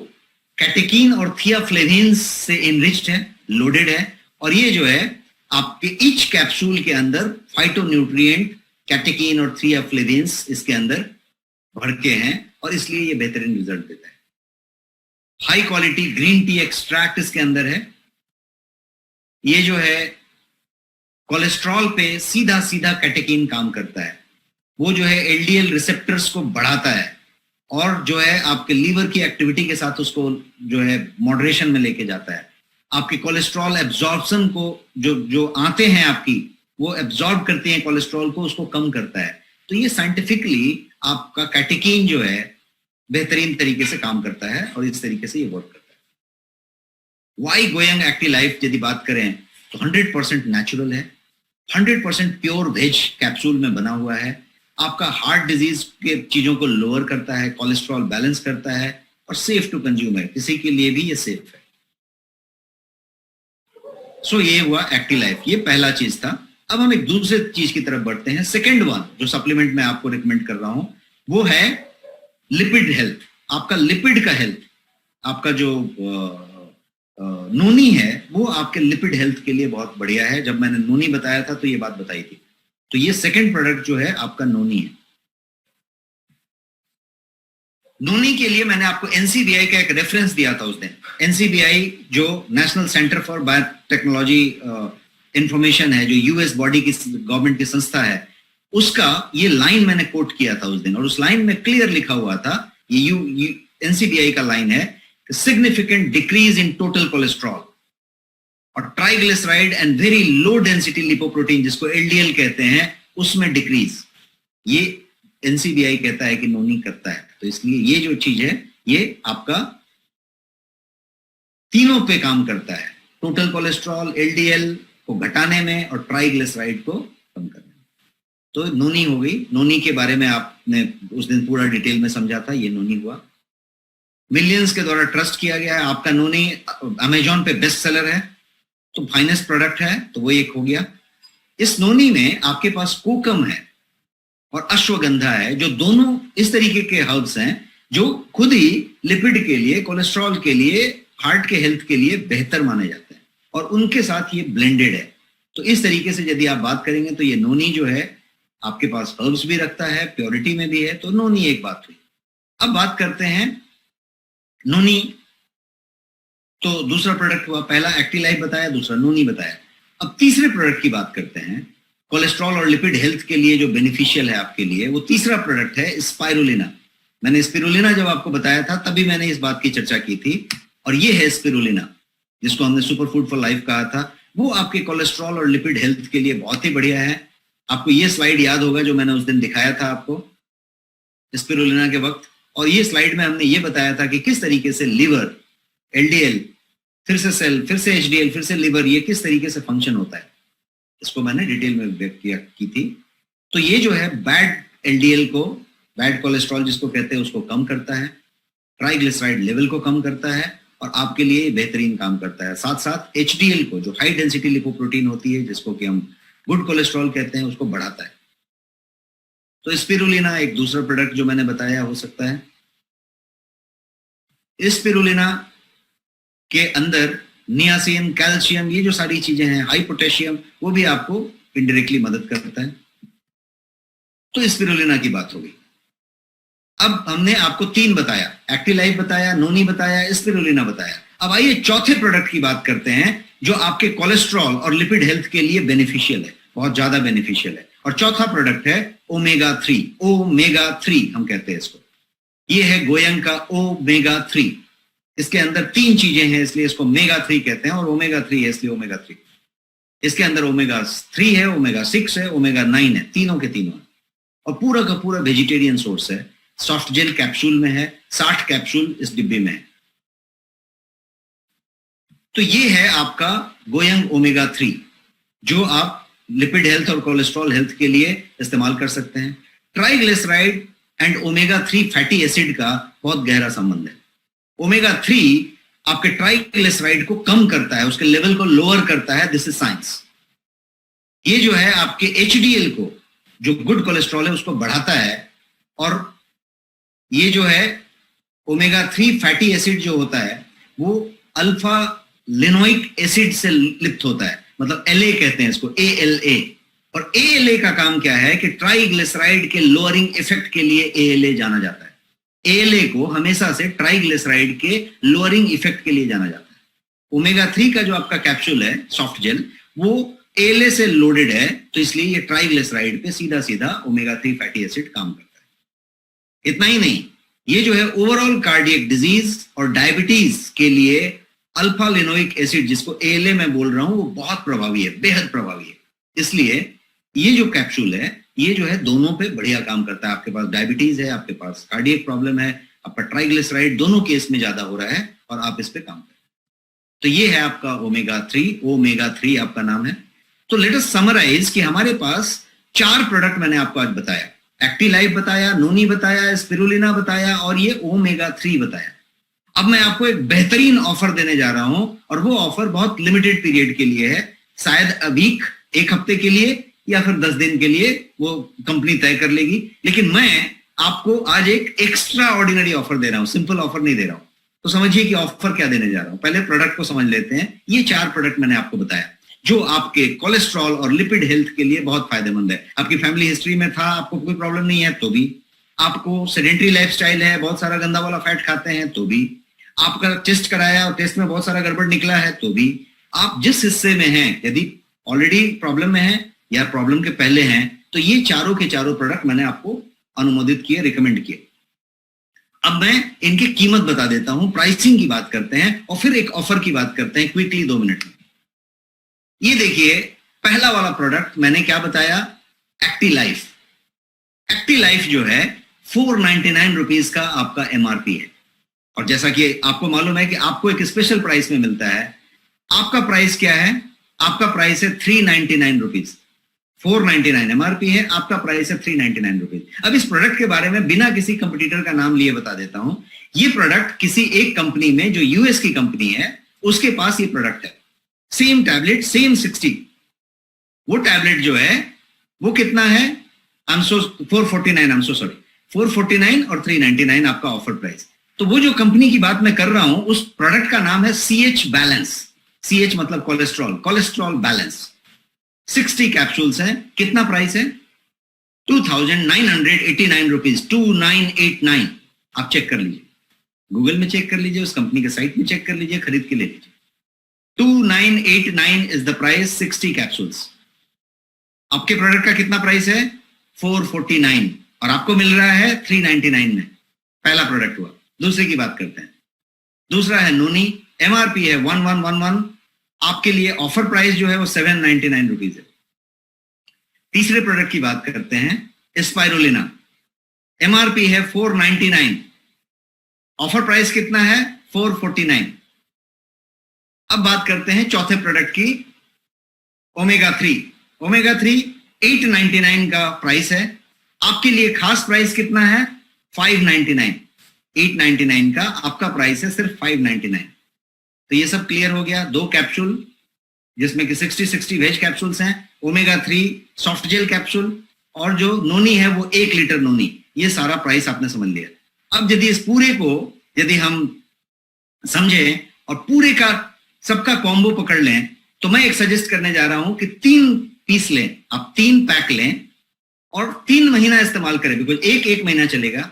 कैटेकीन और थियाफ्लेविन्स से इनरिच्ड है, लोडेड है, और ये जो है आपके ईच कैप्सूल के अंदर फाइटोन्यूट्रिएंट, कैटेकीन और थियाफ्लेविन्स इसके अंदर भर के हैं और इसलिए ये बेहतरीन रिजल्ट देता है। High quality green tea extract इसके अंदर है। ये जो है कोलेस्ट्रॉल पे सीधा सीधा कैटेकीन काम करता है, वो जो है एलडीएल रिसेप्टर्स को बढ़ाता है और जो है आपके लीवर की एक्टिविटी के साथ उसको जो है मॉडरेशन में लेके जाता है। आपके कोलेस्ट्रॉल एब्जॉर्प्शन को जो आते हैं आपकी, वो एब्जॉर्ब करते हैं कोलेस्ट्रॉल को, उसको कम करता है। तो ये साइंटिफिकली आपका कैटेकीन जो है बेहतरीन तरीके से काम करता है और इस तरीके से ये वर्क करता है। वाई गोयंग एक्टिलाइफ यदि बात करें तो 100% नेचुरल है, 100% प्योर वेज कैप्सूल में बना हुआ है। आपका हार्ट डिजीज के चीजों को लोअर करता है, कोलेस्ट्रॉल बैलेंस करता है और सेफ टू कंज्यूम है, किसी के लिए भी ये सेफ है। सो ये हुआ एक्टिलाइफ, ये पहला चीज था। अब हम एक दूसरे चीज की तरफ बढ़ते हैं। सेकेंड वन जो सप्लीमेंट मैं आपको रिकमेंड कर रहा हूं वो है लिपिड हेल्थ। आपका लिपिड का हेल्थ, आपका जो नोनी है वो आपके लिपिड हेल्थ के लिए बहुत बढ़िया है। जब मैंने नोनी बताया था तो ये बात बताई थी। तो ये सेकेंड प्रोडक्ट जो है आपका नोनी है। नोनी के लिए मैंने आपको एनसीबीआई का एक रेफरेंस दिया था उस दिन। एनसीबीआई जो national centre for biotechnology information है, जो यूएस बॉडी की, गवर्नमेंट की संस्था है, उसका ये लाइन मैंने कोट किया था उस दिन और उस लाइन में क्लियर लिखा हुआ था, ये एनसीबीआई का लाइन है significant decrease in total cholesterol, और triglyceride and very low density lipoprotein जिसको एलडीएल कहते हैं उसमें डिक्रीज, ये एनसीबीआई कहता है कि नोनी करता है। तो इसलिए ये जो चीज है ये आपका तीनों पे काम करता है, टोटल कोलेस्ट्रॉल, एलडीएल को घटाने में और ट्राइग्लिसराइड को कम करने में। तो नोनी हो गई। नोनी के बारे में आपने उस दिन पूरा डिटेल में समझा था, ये नोनी हुआ। मिलियंस के द्वारा ट्रस्ट किया गया है। आपका नोनी अमेजॉन पे बेस्ट सेलर है, तो फाइनेस्ट प्रोडक्ट है, तो वो एक हो गया। इस नोनी में आपके पास कोकम है और अश्वगंधा है, जो दोनों इस तरीके के हर्ब्स हैं जो खुद ही लिपिड के लिए, कोलेस्ट्रॉल के लिए, हार्ट के हेल्थ के लिए बेहतर माने जाते हैं, और उनके साथ ये ब्लेंडेड है। तो इस तरीके से यदि आप बात करेंगे तो ये नोनी जो है आपके पास हर्ब्स भी रखता है, प्योरिटी में भी है, तो नोनी एक बात हुई। अब बात करते हैं नोनी, तो दूसरा प्रोडक्ट हुआ, पहला एक्टिलाइफ बताया, दूसरा नोनी बताया। अब तीसरे प्रोडक्ट की बात करते हैं, कोलेस्ट्रॉल और लिपिड हेल्थ के लिए जो बेनिफिशियल है आपके लिए, वो तीसरा प्रोडक्ट है स्पाइरुलिना। मैंने स्पिरुलिना जब आपको बताया था तभी मैंने इस बात की चर्चा की थी, और ये है स्पिरुलिना जिसको हमने सुपर फूड फॉर लाइफ कहा था। वो आपके कोलेस्ट्रॉल और लिपिड हेल्थ के लिए बहुत ही बढ़िया है। आपको ये स्लाइड याद होगा जो मैंने उस दिन दिखाया था आपको स्पिरुलिना के वक्त, और ये स्लाइड में हमने ये बताया था कि किस तरीके से लिवर, एलडीएल, फिर से सेल, फिर से एचडीएल, फिर से लिवर, ये किस तरीके से फंक्शन होता है, इसको मैंने डिटेल में व्यक्त की थी। तो ये जो है बैड एलडीएल को, बैड कोलेस्ट्रॉल जिसको कहते हैं, उसको कम करता है, ट्राइग्लिसराइड लेवल को कम करता है, और आपके लिए बेहतरीन काम करता है। साथ साथ एचडीएल को, जो हाई डेंसिटी लिपोप्रोटीन होती है जिसको कि हम गुड कोलेस्ट्रॉल कहते हैं, उसको बढ़ाता है। तो स्पिरुलिना एक दूसरा प्रोडक्ट जो मैंने बताया हो सकता है। स्पिरुलिना के अंदर नियासिन, कैल्शियम, ये जो सारी चीजें हैं, हाई पोटेशियम, वो भी आपको इनडायरेक्टली मदद करता है। तो स्पिरुलिना की बात होगी। अब हमने आपको तीन बताया, एक्टिलाइफ बताया, नोनी बताया, स्पिरुलिना बताया। अब आइए चौथे प्रोडक्ट की बात करते हैं जो आपके कोलेस्ट्रॉल और लिपिड हेल्थ के लिए बेनिफिशियल है, बहुत ज्यादा बेनिफिशियल है। और चौथा प्रोडक्ट है ओमेगा 3। ओमेगा 3 हम कहते हैं इसको। ये है गोयंग का ओमेगा 3। इसके अंदर तीन चीजें हैं इसलिए इसको मेगा 3 कहते हैं, और ओमेगा 3 है इसलिए ओमेगा 3। इसके अंदर ओमेगा 3 है, ओमेगा 6 है, ओमेगा 9 है, तीनों के तीनों, और पूरा का पूरा वेजिटेरियन सोर्स है। सॉफ्ट जेल कैप्सूल में है, 60 कैप्सूल इस डिब्बे में है। तो ये है आपका गोयंग ओमेगा 3 जो आप लिपिड हेल्थ और कोलेस्ट्रॉल हेल्थ के लिए इस्तेमाल कर सकते हैं। Triglyceride and omega 3 fatty acid का बहुत गहरा संबंध है। ओमेगा 3 आपके ट्राइग्लिसराइड को कम करता है, उसके लेवल को लोअर करता है, दिस इज साइंस। ये जो है आपके एचडीएल को, जो गुड कोलेस्ट्रॉल है, उसको बढ़ाता है, और ये जो है ओमेगा 3 फैटी एसिड जो होता है वो अल्फा लिनोइक एसिड से लिप्त होता है, मतलब एलए कहते हैं इसको, ALA। और ALA का काम क्या है कि ट्राइग्लिसराइड के लोअरिंग इफेक्ट के लिए ALA जाना जाता है। ALA को हमेशा से ट्राइग्लिसराइड के लोअरिंग इफेक्ट के लिए जाना जाता है। ओमेगा 3 का जो आपका कैप्सूल है, सॉफ्ट जेल, वो ALA से लोडेड है, तो इसलिए ये ट्राइग्लिसराइड पे सीधा सीधा ओमेगा 3 फैटी एसिड काम करता है। इतना ही नहीं, ये जो है ओवरऑल कार्डियक डिजीज और डायबिटीज के लिए अल्फा लिनोइक एसिड, जिसको ALA मैं बोल रहा हूं, वो बहुत प्रभावी है, बेहद प्रभावी है। इसलिए ये जो कैप्सूल है, ये जो है दोनों पे बढ़िया काम करता है। आपके पास डायबिटीज है, आपके पास कार्डियक प्रॉब्लम है, आपका ट्राइग्लिसराइड दोनों केस में ज्यादा हो रहा है, और आप इस पे काम करें। तो ये है आपका ओमेगा 3, ओमेगा 3 आपका नाम है। तो लेट अस समराइज कि हमारे पास 4 प्रोडक्ट मैंने आपको आज बताया, एक्टिलाइफ बताया, नोनी बताया, स्पिरुलिना बताया, और ये ओमेगा 3 बताया। अब मैं आपको एक बेहतरीन ऑफर देने जा रहा हूं, और वो ऑफर बहुत लिमिटेड पीरियड के लिए है, शायद अ वीक, एक हफ्ते के लिए, या फिर 10 दिन के लिए, वो कंपनी तय कर लेगी। लेकिन मैं आपको आज एक एक्स्ट्रा ऑर्डिनरी ऑफर दे रहा हूं, सिंपल ऑफर नहीं दे रहा हूं। तो समझिए कि ऑफर क्या देने जा रहा हूं। पहले प्रोडक्ट को समझ लेते हैं। ये 4 प्रोडक्ट मैंने आपको बताया जो आपके कोलेस्ट्रॉल और लिपिड हेल्थ के लिए बहुत फायदेमंद है। आपकी फैमिली हिस्ट्री में था, आपको कोई प्रॉब्लम नहीं है तो भी, आपको सेडेंटरी लाइफस्टाइल है, बहुत सारा गंदा वाला फैट खाते हैं तो भी, आपका टेस्ट कराया और टेस्ट में बहुत सारा गड़बड़ निकला है तो भी, आप जिस हिस्से में हैं, यदि ऑलरेडी प्रॉब्लम में है या प्रॉब्लम के पहले हैं, तो ये चारों के चारों प्रोडक्ट मैंने आपको अनुमोदित किए, रिकमेंड किए। अब मैं इनकी कीमत बता देता हूं, प्राइसिंग की बात करते हैं और फिर एक ऑफर की बात करते हैं क्विकली 2 मिनट में। ये देखिए पहला वाला प्रोडक्ट मैंने क्या बताया, एक्टी लाइफ। एक्टी लाइफ जो है 499 रुपीज का आपका एमआरपी है, और जैसा कि आपको मालूम है कि आपको एक स्पेशल प्राइस में मिलता है। आपका प्राइस क्या है, आपका प्राइस है 399 रुपीज। 499 एमआरपी है, आपका प्राइस है 399 रुपीज। अब इस प्रोडक्ट के बारे में बिना किसी कंपटीटर का नाम लिए बता देता हूं। ये प्रोडक्ट किसी एक कंपनी में जो यूएस की कंपनी है उसके पास ये प्रोडक्ट है। Same tablet, same 60। वो टैबलेट जो है वो कितना है, 449 और 399 आपका ऑफर प्राइस। तो वो जो कंपनी की बात मैं कर रहा हूं उस प्रोडक्ट का नाम है CH बैलेंस। CH मतलब कोलेस्ट्रॉल बैलेंस। 60 कैप्सूल्स हैं। कितना प्राइस है, 2989 रुपीज, 2989। आप चेक कर लीजिए, गूगल में चेक कर लीजिए, उस कंपनी के साइट में चेक कर लीजिए, खरीद के ले लीजिए। 2989 इज द प्राइस, 60 कैप्सूल्स। आपके प्रोडक्ट का कितना प्राइस है, 449, और आपको मिल रहा है 399 में। पहला प्रोडक्ट हुआ। दूसरे की बात करते हैं। दूसरा है नोनी, एमआरपी है 1111, आपके लिए ऑफर प्राइस जो है वो 799 रुपीज है। तीसरे प्रोडक्ट की बात करते हैं, स्पाइरुलिना, एमआरपी है 499, ऑफर प्राइस कितना है, 449। अब बात करते हैं चौथे प्रोडक्ट की, ओमेगा 3। ओमेगा 3 899 का प्राइस है, आपके लिए खास प्राइस कितना है, 599। 899 का आपका प्राइस है सिर्फ 599। तो ये सब क्लियर हो गया। 2 कैप्सूल जिसमें कि 60 वेज कैप्सूल्स हैं, ओमेगा 3 सॉफ्ट जेल कैप्सूल, और जो नोनी है वो 1 लीटर नोनी। ये सारा प्राइस आपने समझ लिया। अब यदि इस पूरे को यदि हम समझें और पूरे का सबका कॉम्बो पकड़ लें, तो मैं एक सजेस्ट करने जा रहा हूं कि 3 पीस लें, आप 3 पैक लें और 3 महीना इस्तेमाल करें। बिल्कुल एक महीना चलेगा,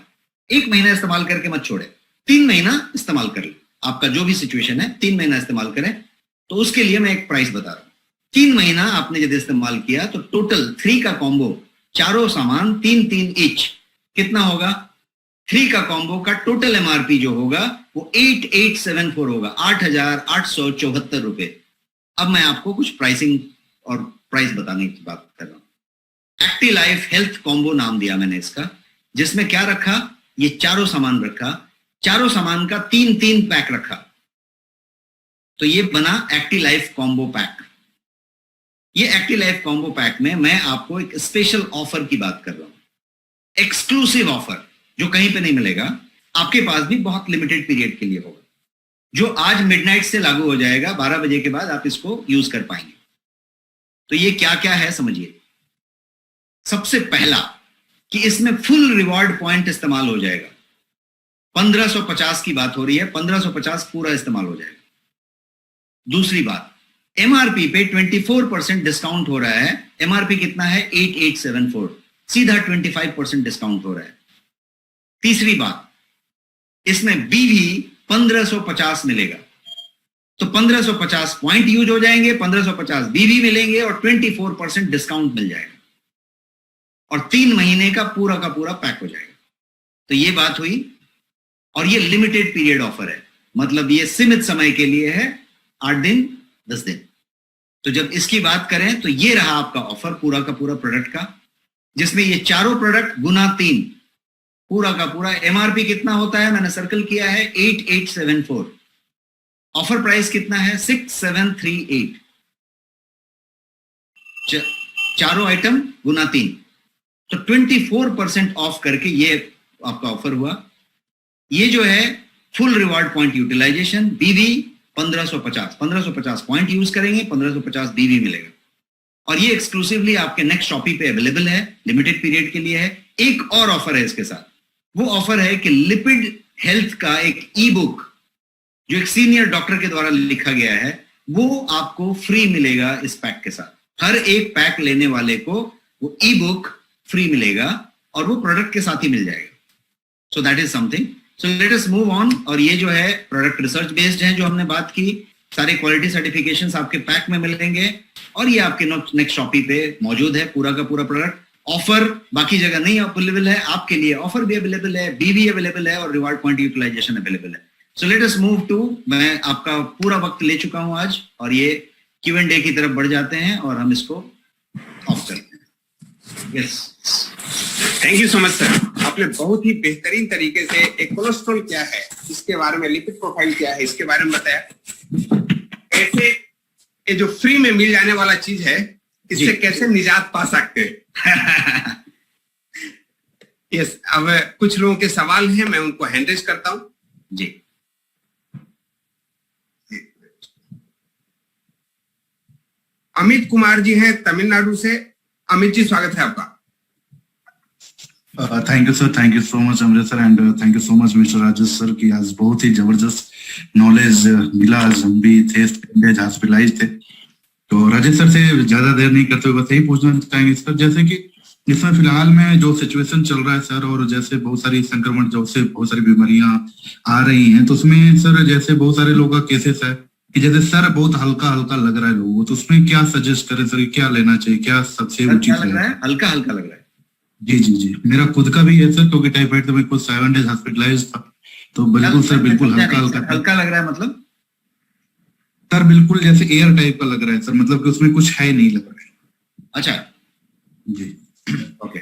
1 महीना इस्तेमाल करके मत छोड़े, 3 महीना इस्तेमाल कर ले। आपका जो भी सिचुएशन है 3 महीना इस्तेमाल करें। तो उसके लिए मैं एक प्राइस बता रहा हूं। 3 महीना आपने यदि इस्तेमाल किया तो टोटल 3 का कॉम्बो, चारों सामान 3 ईच, कितना होगा, 3 का कॉम्बो का टोटल एमआरपी जो होगा वो 8874 होगा, 8874 रुपए। अब मैं आपको कुछ प्राइसिंग और प्राइस बताने की बात कर रहा हूं। एक्टी लाइफ हेल्थ कॉम्बो नाम दिया मैंने इसका, जिसमें क्या रखा, ये चारों सामान रखा, चारों सामान का 3 पैक रखा, तो ये बना एक्टी लाइफ कॉम्बो पैक। ये एक्टी लाइफ कॉम्बो पैक में मैं आपको एक स्पेशल ऑफर की बात कर रहा हूं, एक्सक्लूसिव ऑफर जो कहीं पे नहीं मिलेगा, आपके पास भी बहुत लिमिटेड पीरियड के लिए होगा, जो आज मिडनाइट से लागू हो जाएगा। 12 बजे के बाद आप इसको यूज कर पाएंगे। तो ये क्या क्या है समझिए। सबसे पहला कि इसमें फुल रिवॉर्ड पॉइंट इस्तेमाल हो जाएगा। 1550 की बात हो रही है, 1550 पूरा इस्तेमाल हो जाएगा। दूसरी बात, एमआरपी पे 24% डिस्काउंट हो रहा है। एमआरपी कितना है, 8874, सीधा 25% डिस्काउंट हो रहा है। तीसरी बात, इसमें बीवी 1550 मिलेगा, तो 1550 पॉइंट यूज हो जाएंगे, 1550 बीवी मिलेंगे और 24% डिस्काउंट मिल जाएगा, और 3 महीने का पूरा पैक हो जाएगा। तो ये बात हुई, और ये लिमिटेड पीरियड ऑफर है, मतलब ये सीमित समय के लिए है, 8 दिन 10 दिन। तो जब इसकी बात करें तो ये रहा आपका ऑफर पूरा का पूरा प्रोडक्ट का, जिसमें ये चारों प्रोडक्ट गुना 3, पूरा का पूरा। एमआरपी कितना होता है, मैंने सर्कल किया है, 8874। ऑफर प्राइस कितना है, 6738। चारों आइटम गुना 3, तो 24% ऑफ करके ये आपका ऑफर हुआ। ये जो है फुल रिवॉर्ड पॉइंट यूटिलाइजेशन, बीवी 1550 पॉइंट यूज करेंगे, 1550 बीवी मिलेगा, और ये एक्सक्लूसिवली आपके नेक्स्ट शॉपी पे अवेलेबल है, लिमिटेड पीरियड के लिए है। एक और ऑफर है इसके साथ, वो ऑफर है कि लिपिड हेल्थ का एक ई बुक जो एक सीनियर डॉक्टर के द्वारा लिखा गया है, वो आपको फ्री मिलेगा इस पैक के साथ। हर एक पैक लेने वाले को वो ई बुक फ्री मिलेगा, और वो प्रोडक्ट के साथ ही मिल जाएगा। So that is something. So let us move on. और ये जो है प्रोडक्ट रिसर्च बेस्ड है, जो हमने बात की, सारे क्वालिटी सर्टिफिकेशंस आपके पैक में मिलेंगे, और ये आपके नेक्स्ट शॉपी पे मौजूद है पूरा का पूरा प्रोडक्ट। ऑफर बाकी जगह नहीं अवेलेबल है, आपके लिए ऑफर भी अवेलेबल है, बी भी अवेलेबल है और रिवार्ड पॉइंट यूटिलाइजेशन अवेलेबल है. So let us move to, मैं आपका पूरा वक्त ले चुका हूं आज और ये Q&A की तरफ बढ़ जाते हैं और हम इसको ऑफ करते हैं. Yes, thank you so much sir. आपने बहुत ही बेहतरीन तरीके से एक कोलेस्ट्रॉल क्या है इसके बारे में, लिपिड प्रोफाइल क्या है इसके बारे में बताया. ऐसे ये जो फ्री में मिल जाने वाला चीज है इससे कैसे निजात पा सकते हैं. यस, अब कुछ लोगों के सवाल हैं, मैं उनको हैंडरेज करता हूं. जी, अमित कुमार जी हैं तमिलनाडु से. अमित जी, स्वागत है आपका. Thank you sir, thank you so much Amrit sir, and thank you so much mister Rajesh sir की आज बहुत ही जबरदस्त नॉलेज मिला. आज हम भी थे हॉस्पिटलाइज थे. तो राजेश सर से ज्यादा देर नहीं करते हुए बस यही पूछना चाहेंगे सर, जैसे कि इसमें फिलहाल में जो सिचुएशन चल रहा है सर, और जैसे बहुत सारी संक्रमण जो से बहुत सारी बीमारियां आ रही हैं, तो उसमें सर जैसे बहुत सारे लोगों का केसेस है कि जैसे सर बहुत हल्का हल्का लग रहा है लोगों को, तो उसमें क्या सजेस्ट करें सर, क्या लेना चाहिए, क्या सबसे उचित है? हल्का हल्का लग रहा है. जी जी जी, मेरा खुद का भी है सर, क्योंकि टाइफाइड तो मैं कुछ 7 डेज हॉस्पिटलाइज था. तो बिल्कुल सर, बिल्कुल हल्का हल्का लग रहा है. मतलब सर बिल्कुल जैसे एयर टाइप का लग रहा है सर, मतलब कि उसमें कुछ है नहीं लग रहा है. अच्छा जी, ओके.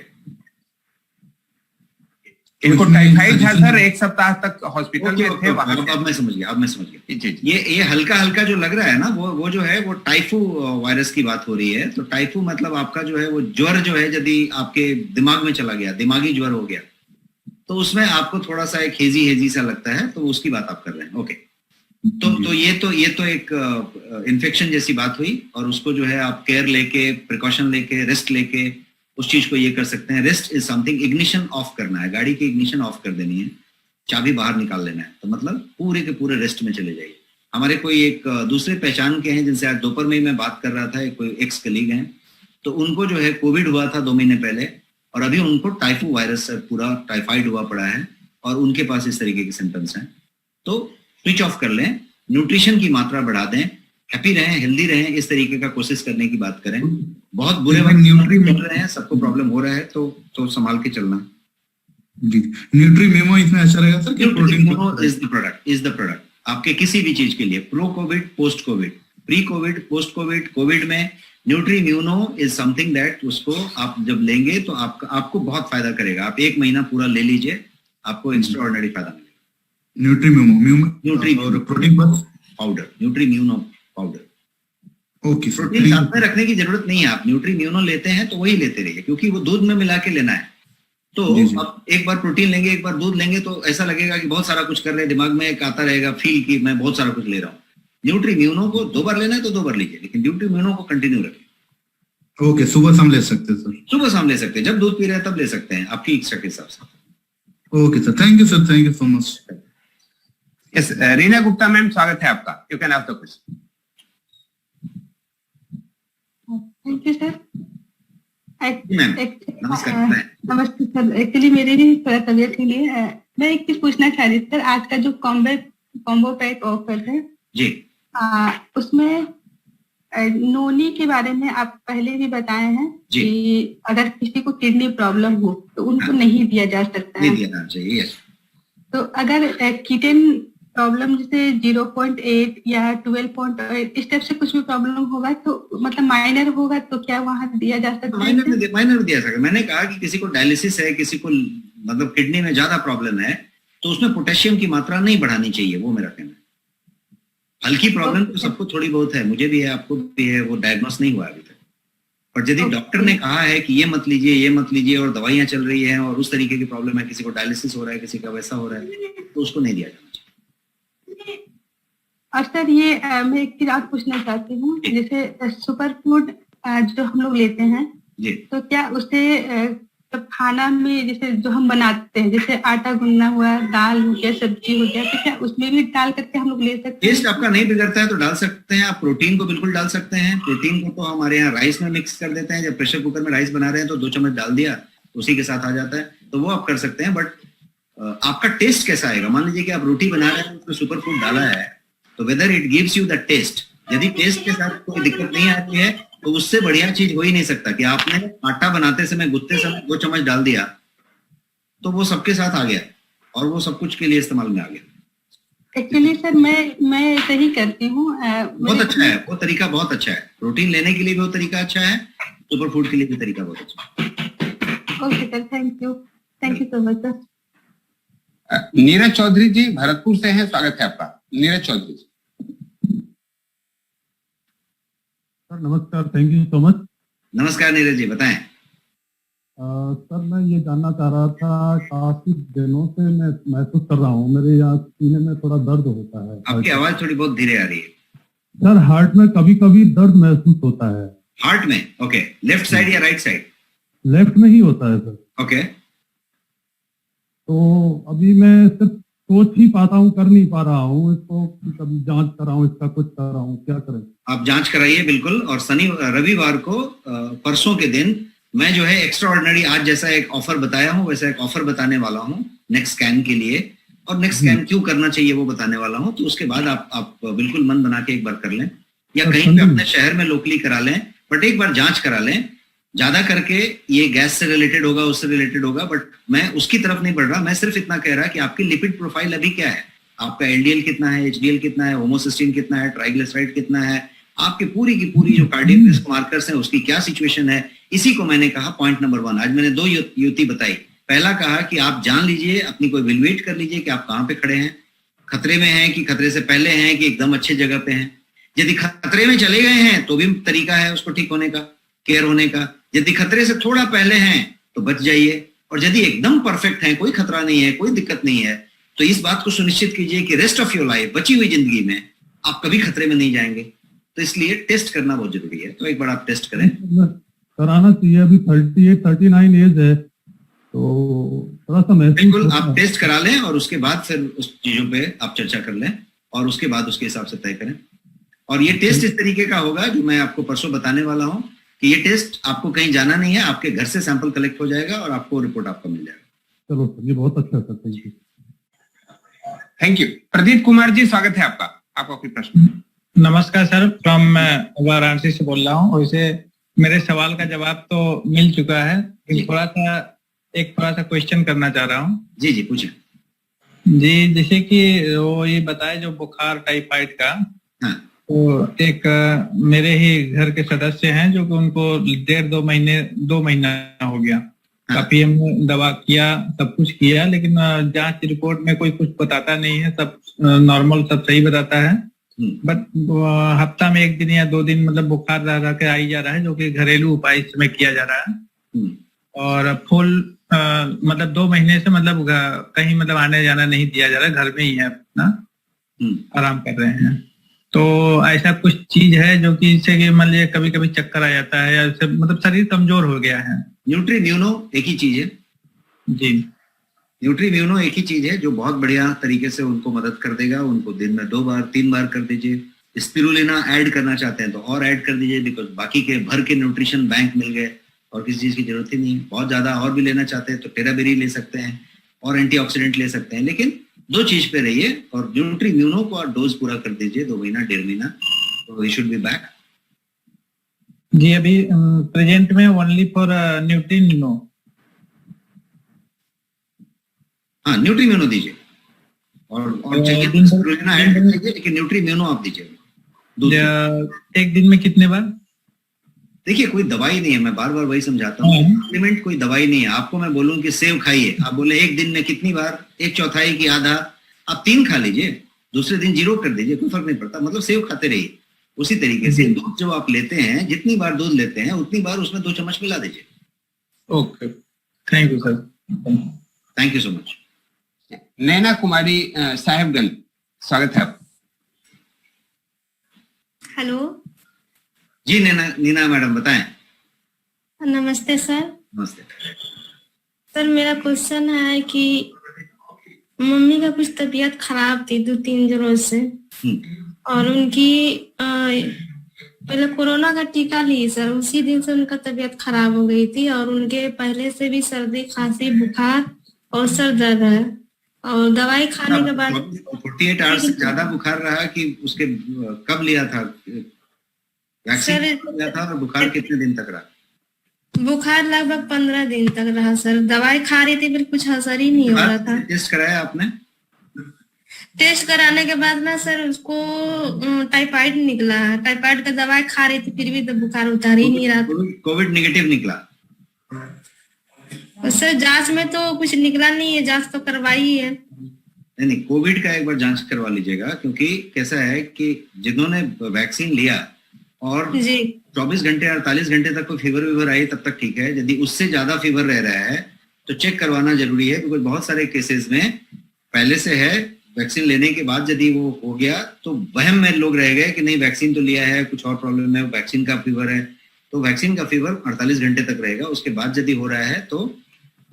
इनको टाइफाइड था सर, 1 सप्ताह तक हॉस्पिटल में थे. अब मैं समझ गया. ये हल्का हल्का जो लग रहा है ना, वो जो है वो टाइफू वायरस की बात हो रही है. तो टाइफू मतलब आपका जो है वो ज्वर जो है, यदि आपके दिमाग में चला गया, दिमागी ज्वर हो गया, तो उसमें आपको थोड़ा सा एक हेजी सा लगता है, तो उसकी बात आप कर रहे हैं. ओके. तो ये तो एक इन्फेक्शन जैसी बात हुई, और उसको जो है आप केयर लेके, प्रिकॉशन लेके, रेस्ट लेके उस चीज को ये कर सकते हैं. Rest is something, ignition of करना है, गाड़ी की इग्निशन ऑफ कर देनी है, चाबी बाहर निकाल लेना है, तो मतलब पूरे के पूरे रेस्ट में चले जाइए. हमारे कोई एक दूसरे पहचान के हैं जिनसे आज दोपहर में मैं बात कर रहा था, कोई एक्स कलीग हैं, तो उनको जो है कोविड हुआ था 2 महीने पहले, और अभी उनको टाइफू वायरस से पूरा टाइफाइड हुआ पड़ा है, और उनके पास इस तरीके के सिम्टम्स हैं. तो स्विच ऑफ कर लें, न्यूट्रिशन की मात्रा बढ़ा दें, हैप्पी रहें, हेल्दी रहें, इस तरीके का कोशिश करने की बात करें. बहुत बुरे वक्त चल रहे हैं, सबको प्रॉब्लम हो रहा है, तो संभाल के चलना. जी, न्यूट्रीमिमो इसमें अच्छा रहेगा सर. न्यूट्रीमिमो इज द प्रोडक्ट आपके किसी भी चीज के लिए, pro Covid, post Covid, pre Covid, post Covid, Covid में न्यूट्रीम्यूनो इज समथिंग दैट, उसको आप जब लेंगे तो आपको बहुत फायदा करेगा. आप 1 महीना पूरा ले लीजिए, आपको एक्स्ट्राऑर्डिनरी फायदा मिलेगा. न्यूट्रीमिमो और प्रोटीन पाउडर, न्यूट्रीम्यूनो पाउडर. ओके, प्रोटीन साथ में रखने की जरूरत नहीं है. आप न्यूट्रीम्यूनो लेते हैं तो वही लेते रहिए, क्योंकि वो दूध में मिला के लेना है. तो अब एक बार प्रोटीन लेंगे, एक बार दूध लेंगे, तो ऐसा लगेगा कि बहुत सारा कुछ कर रहे हैं, दिमाग में एक आता रहेगा फील कि मैं बहुत सारा कुछ ले रहा हूँ. न्यूट्रीम्यूनो को 2 बार लेना है तो 2 बार लीजिए, लेकिन न्यूट्रीम्यूनो को कंटिन्यू रखिए. ओके, सुबह शाम ले सकते हैं सर? सुबह शाम ले सकते हैं, जब दूध पी रहे हैं तब ले सकते हैं, आपकी इच्छा के हिसाब से. Okay sir, thank you sir, thank you so much. Yes, Reena Gupta ma'am, स्वागत है आपका. You can ask the question. Thank you sir. नमस्कार. नमस्ते सर. एक्चुअली मेरी भी थोड़ा तबीयत के लिए मैं एक चीज पूछना चाह रही थी सर. आज का जो कॉम्बो पैक ऑफर है जी, उसमें नोनी के बारे में आप पहले भी बताए हैं कि अगर किसी को किडनी प्रॉब्लम हो तो उनको नहीं दिया जा सकता है, नहीं दिया चाहिए. यस. तो अगर किडनी प्रॉब्लम जैसे 0.8 या 12.8 इस टाइप से कुछ भी प्रॉब्लम होगा, तो मतलब माइनर होगा, तो क्या वहां दिया जा सकता है? माइनर दिया सकता है. मैंने कहा कि किसी को डायलिसिस है, किसी को मतलब किडनी में ज्यादा प्रॉब्लम है, तो उसमें पोटेशियम की मात्रा नहीं बढ़ानी चाहिए, वो मेरा कहना है. हल्की प्रॉब्लम तो सबको थोड़ी बहुत है, मुझे भी है, आपको भी है, वो डायग्नोस नहीं हुआ अभी तक. पर यदि डॉक्टर ने कहा है कि ये मत लीजिए, ये मत लीजिए, और दवाइयां चल रही हैं, और उस तरीके की प्रॉब्लम है, किसी को डायलिसिस हो रहा है, किसी का वैसा हो रहा है, तो उसको नहीं दिया जाना चाहिए. और सर ये मैं एक चीज और पूछना चाहती हूँ, जैसे सुपर फूड जो हम लोग लेते हैं, तो क्या उससे जब खाना में जैसे जो हम बनाते हैं, जैसे आटा गूंदना हुआ, दाल हो गया, सब्जी हो गया, तो क्या उसमें भी डाल करके हम लोग ले सकते हैं? टेस्ट आपका नहीं बिगड़ता है तो डाल सकते हैं. आप प्रोटीन को बिल्कुल डाल सकते हैं. प्रोटीन को तो हमारे यहाँ राइस में मिक्स कर देते हैं. जब प्रेशर कुकर में राइस बना रहे हैं तो 2 चम्मच डाल दिया, उसी के साथ आ जाता है, तो वो आप कर सकते हैं. बट आपका टेस्ट कैसा आएगा? मान लीजिए कि आप रोटी बना रहे हैं, उसमें सुपर फूड डाला है, तो whether it gives you the taste. यदि टेस्ट के साथ कोई दिक्कत नहीं आती है तो उससे बढ़िया चीज हो ही नहीं सकता कि आपने आटा बनाते समय गूंथते समय 2 चम्मच डाल दिया तो वो सबके साथ आ गया और वो सब कुछ के लिए इस्तेमाल में आ गया। एक्चुअली सर मैं ऐसे ही करती हूँ। बहुत अच्छा है, वो तरीका बहुत अच्छा है। प्रोटीन लेने के लिए भी वो तरीका अच्छा है, सुपर फूड के लिए भी तरीका बहुत अच्छा है। Okay sir, thank you so much sir. Neeraj Chaudhary ji Bharatpur से हैं, स्वागत है आपका। नीरज चौधरी जी। सर नमस्कार, थैंक यू सो मच। नमस्कार नीरज जी, बताएं। सर मैं ये जानना चाह रहा था, काफी दिनों से मैं महसूस कर रहा हूँ मेरे यहाँ सीने में थोड़ा दर्द होता है। आपकी आवाज थोड़ी बहुत धीरे आ रही है। सर हार्ट में कभी कभी दर्द महसूस होता है। हार्ट में? ओके, लेफ्ट साइड या राइट साइड? लेफ्ट में ही होता है सर। ओके, तो अभी मैं सिर्फ सोच ही पाता हूँ, कर नहीं पा रहा हूँ इसको। कभी जांच कर रहा हूँ, इसका कुछ कर रहा हूँ, क्या करें? आप जांच कराइए बिल्कुल। और रविवार को परसों के दिन मैं जो है एक्स्ट्रा ऑर्डिनरी, आज जैसा एक ऑफर बताया हूँ वैसा एक ऑफर बताने वाला हूँ नेक्स्ट स्कैन के लिए, और नेक्स्ट स्कैन क्यों करना चाहिए वो बताने वाला हूँ। तो उसके बाद आप बिल्कुल मन बना के एक बार कर लें, या कहीं पे अपने शहर में लोकली करा लें, बट एक बार जांच करा लें। ज्यादा करके ये गैस से रिलेटेड होगा, उससे रिलेटेड होगा, बट मैं उसकी तरफ नहीं बढ़ रहा। मैं सिर्फ इतना कह रहा कि आपकी लिपिड प्रोफाइल अभी क्या है, आपका एलडीएल कितना है, एचडीएल कितना है, होमोसिस्टीन कितना है, ट्राइग्लिसराइड कितना है, आपकी पूरी की पूरी जो कार्डियक रिस्क मार्कर्स हैं उसकी क्या सिचुएशन है। इसी को मैंने कहा पॉइंट नंबर 1। आज मैंने 2 युक्ति बताई। पहला कहा कि आप जान लीजिए, अपनी कोई इवैल्यूएट कर लीजिए कि आप कहाँ पे खड़े हैं, खतरे में हैं कि खतरे से पहले हैं कि एकदम अच्छे जगह पे हैं। यदि खतरे में चले गए हैं तो भी तरीका है उसको ठीक होने का, केयर होने का। यदि खतरे से थोड़ा पहले हैं तो बच जाइए, और यदि एकदम परफेक्ट है, कोई खतरा नहीं है, कोई दिक्कत नहीं है, तो इस बात को सुनिश्चित कीजिए कि रेस्ट ऑफ योर लाइफ, बची हुई जिंदगी में आप कभी खतरे में नहीं जाएंगे। तो इसलिए टेस्ट करना बहुत जरूरी है। तो एक बार आप टेस्ट करें, कराना चाहिए। अभी 38-39 एज है, तो थोड़ा सा महसूस बिल्कुल आप टेस्ट करा लें और उसके बाद फिर उस चीजों पे आप चर्चा कर लें और उसके बाद उसके हिसाब से तय करें। और ये टेस्ट इस तरीके का होगा जो मैं आपको परसों बताने वाला हूँ, कि ये टेस्ट आपको कहीं जाना नहीं है, आपके घर से सैंपल कलेक्ट हो जाएगा और आपको रिपोर्ट आपको मिल जाएगा। चलो सर, ये बहुत अच्छा sir, thank you. Thank you. Pradeep Kumar ji स्वागत है आपका। आपका कोई प्रश्न? नमस्कार सर, फ्रॉम वाराणसी से बोल रहा हूँ। वैसे मेरे सवाल का जवाब तो मिल चुका है, लेकिन थोड़ा सा क्वेश्चन करना चाह रहा हूँ। जी जी पूछें। जी, जैसे कि वो ये बताए जो बुखार टाइफाइड का, हाँ। तो एक मेरे ही घर के सदस्य हैं जो कि उनको 2 महीना हो गया। हाँ। काफी हमने दवा किया, सब कुछ किया, लेकिन जांच रिपोर्ट में कोई कुछ बताता नहीं है, सब नॉर्मल, सब सही बताता है। बट हफ्ता में 1 दिन या 2 दिन मतलब बुखार रह के आई जा रहा है, जो कि घरेलू उपाय इस समय किया जा रहा है। और फुल मतलब 2 महीने से मतलब कहीं मतलब आने जाना नहीं दिया जा रहा है, घर में ही है अपना आराम कर रहे हैं। तो ऐसा कुछ चीज है जो कि इससे कि मान लीजिए कभी कभी चक्कर आ जाता है, या मतलब शरीर कमजोर हो गया है। न्यूट्रीम्यूनो एक ही चीज है जी, न्यूट्रीम्यूनो एक ही चीज है जो बहुत बढ़िया तरीके से उनको मदद कर देगा। उनको दिन में 2 बार 3 बार कर दीजिए। स्पिरुलिना ऐड करना चाहते हैं तो और ऐड कर दीजिए, बिकॉज बाकी के भर के न्यूट्रिशन बैंक मिल गए और किसी चीज की जरूरत ही नहीं है। बहुत ज्यादा और भी लेना चाहते हैं तो टेराबेरी ले सकते हैं और एंटीऑक्सीडेंट ले सकते हैं, लेकिन 2 चीज पे रहिए और न्यूट्रीम्यूनो को और डोज पूरा कर दीजिए 2 महीना 1.5 महीना, तो वी शुड बी बैक। जी अभी प्रेजेंट में ओनली फॉर न्यूट्रीम्यूनो। हाँ, न्यूट्रीम्यूनो दीजिए और चाहिए तो स्पिरुलिना ऐड कर लीजिए, लेकिन न्यूट्रीम्यूनो आप दीजिए। 1 दिन में कितने बार? देखिए कोई दवाई नहीं है, मैं बार बार वही समझाता हूँ, सप्लीमेंट कोई दवाई नहीं है। आपको मैं बोलूं कि सेव खाइए, आप बोले 1 दिन में कितनी बार, 1/4 की आधा, आप 3 खा लीजिए, दूसरे दिन 0 कर दीजिए, कोई फर्क नहीं पड़ता। मतलब सेव खाते रहिए। उसी तरीके से दूध जो आप लेते हैं, जितनी बार दूध लेते हैं उतनी बार उसमें 2 चम्मच मिला दीजिए। Okay, thank you sir. Thank you so much. Naina Kumari Sahebganj, स्वागत है आपका। हेलो जी नीना मैडम बताएं। नमस्ते सर। नमस्ते सर मेरा क्वेश्चन है कि मम्मी का कुछ तबीयत खराब थी 2-3 दिनों से, और उनकी पहले कोरोना का टीका ली सर, उसी दिन से उनका तबीयत खराब हो गई थी, और उनके पहले से भी सर्दी खांसी बुखार और सर दर्द है, और दवाई खाने के बाद 48 आवर्स से ज्यादा बुखार रहा कि उसके कब लिया था? वैक्सीन सर लिया था और बुखार कितने दिन तक रहा? बुखार लगभग 15 दिन तक रहा सर। दवाई खा रही थी फिर कुछ असर ही नहीं हो रहा था। टेस्ट कराया आपने? टेस्ट कराने के बाद ना सर उसको टाइफाइड निकला। टाइफाइड का दवाई खा रही थी फिर भी तो बुखार उतर ही नहीं रहा था। कोविड नेगेटिव निकला? और सर जांच में तो कुछ निकला नहीं है, जांच तो करवाई है। नहीं, कोविड का एक बार जांच करवा लीजिएगा, क्योंकि कैसा है कि जिन्होंने वैक्सीन लिया और जी 24 घंटे 48 घंटे तक कोई फीवर आई तब तक ठीक है, यदि उससे ज्यादा फीवर रह रहा है तो चेक करवाना जरूरी है, क्योंकि बहुत सारे केसेस में पहले से है, वैक्सीन लेने के बाद यदि वो हो गया तो वहम में लोग रह गए कि नहीं वैक्सीन तो लिया है, कुछ और प्रॉब्लम है, वैक्सीन का फीवर है। तो वैक्सीन का फीवर 48 घंटे तक रहेगा, उसके बाद यदि हो रहा है तो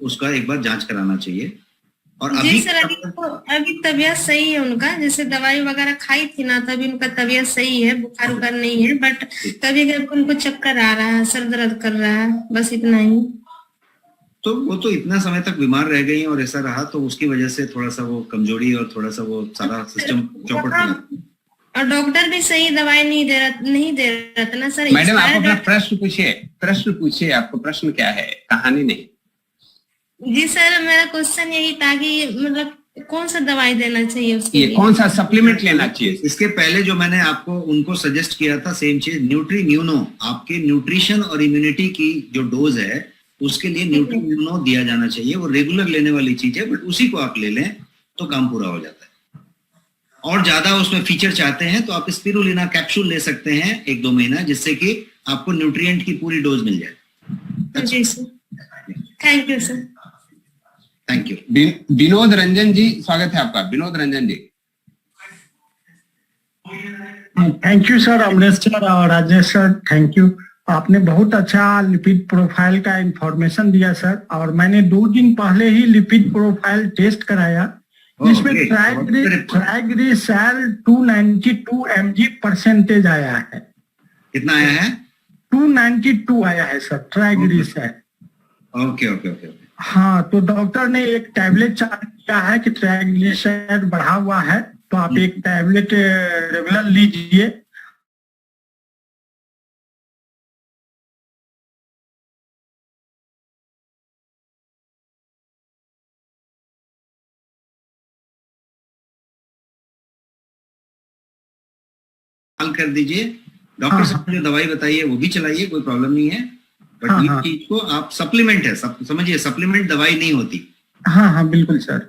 उसका एक बार जांच कराना चाहिए। और जी सर अभी तबीयत सही है उनका, जैसे दवाई वगैरह खाई थी ना तभी उनका तबीयत सही है, बुखार उखार नहीं है, बट कभी कभी उनको चक्कर आ रहा है, सर दर्द कर रहा है, बस इतना ही। तो वो तो इतना समय तक बीमार रह गई और ऐसा रहा तो उसकी वजह से थोड़ा सा वो कमजोरी और थोड़ा सा वो सारा सिस्टम चौपट में। और डॉक्टर भी सही दवाई नहीं दे रहा था ना सर। मैडम आप अपना प्रश्न पूछिए, आपको प्रश्न क्या है, कहानी नहीं। जी सर मेरा क्वेश्चन यही था कि मतलब कौन सा दवाई देना चाहिए उसके ये लिए? कौन सा सप्लीमेंट लेना चाहिए? इसके पहले जो मैंने आपको उनको सजेस्ट किया था सेम चीज, न्यूट्रीन्यूनो, आपके न्यूट्रिशन और इम्यूनिटी की जो डोज है उसके लिए न्यूट्रीन्यूनो दिया जाना चाहिए। वो रेगुलर लेने वाली चीज है, बट उसी को आप ले लें तो काम पूरा हो जाता है। और ज्यादा उसमें फीचर चाहते हैं तो आप स्पिरुलिना कैप्सूल ले सकते हैं 1-2 महीना, जिससे कि आपको न्यूट्रिएंट की पूरी डोज मिल जाए। जी sir, thank you sir. Thank you. Vinod Ranjan ji, स्वागत है आपका। Vinod Ranjan ji. Thank you sir, Amresh sir और राजेश सर, थैंक यू। आपने बहुत अच्छा लिपिड प्रोफाइल का इंफॉर्मेशन दिया सर, और मैंने 2 दिन पहले ही लिपिड प्रोफाइल टेस्ट कराया, जिसमें ट्राइग्लिसराइड 292 mg% आया है। कितना आया है? 292 आया है सर ट्राइग्लिसराइड। ओके। हाँ, तो डॉक्टर ने एक टैबलेट चार्ट किया है कि ट्राइग्लिसराइड बढ़ा हुआ है, तो आप एक टैबलेट रेगुलर लीजिए। कर दीजिए, डॉक्टर साहब ने जो दवाई बताई है वो भी चलाइए, कोई प्रॉब्लम नहीं है, बट ये चीज को आप सप्लीमेंट है, समझिए सप्लीमेंट दवाई नहीं होती। हाँ बिल्कुल सर।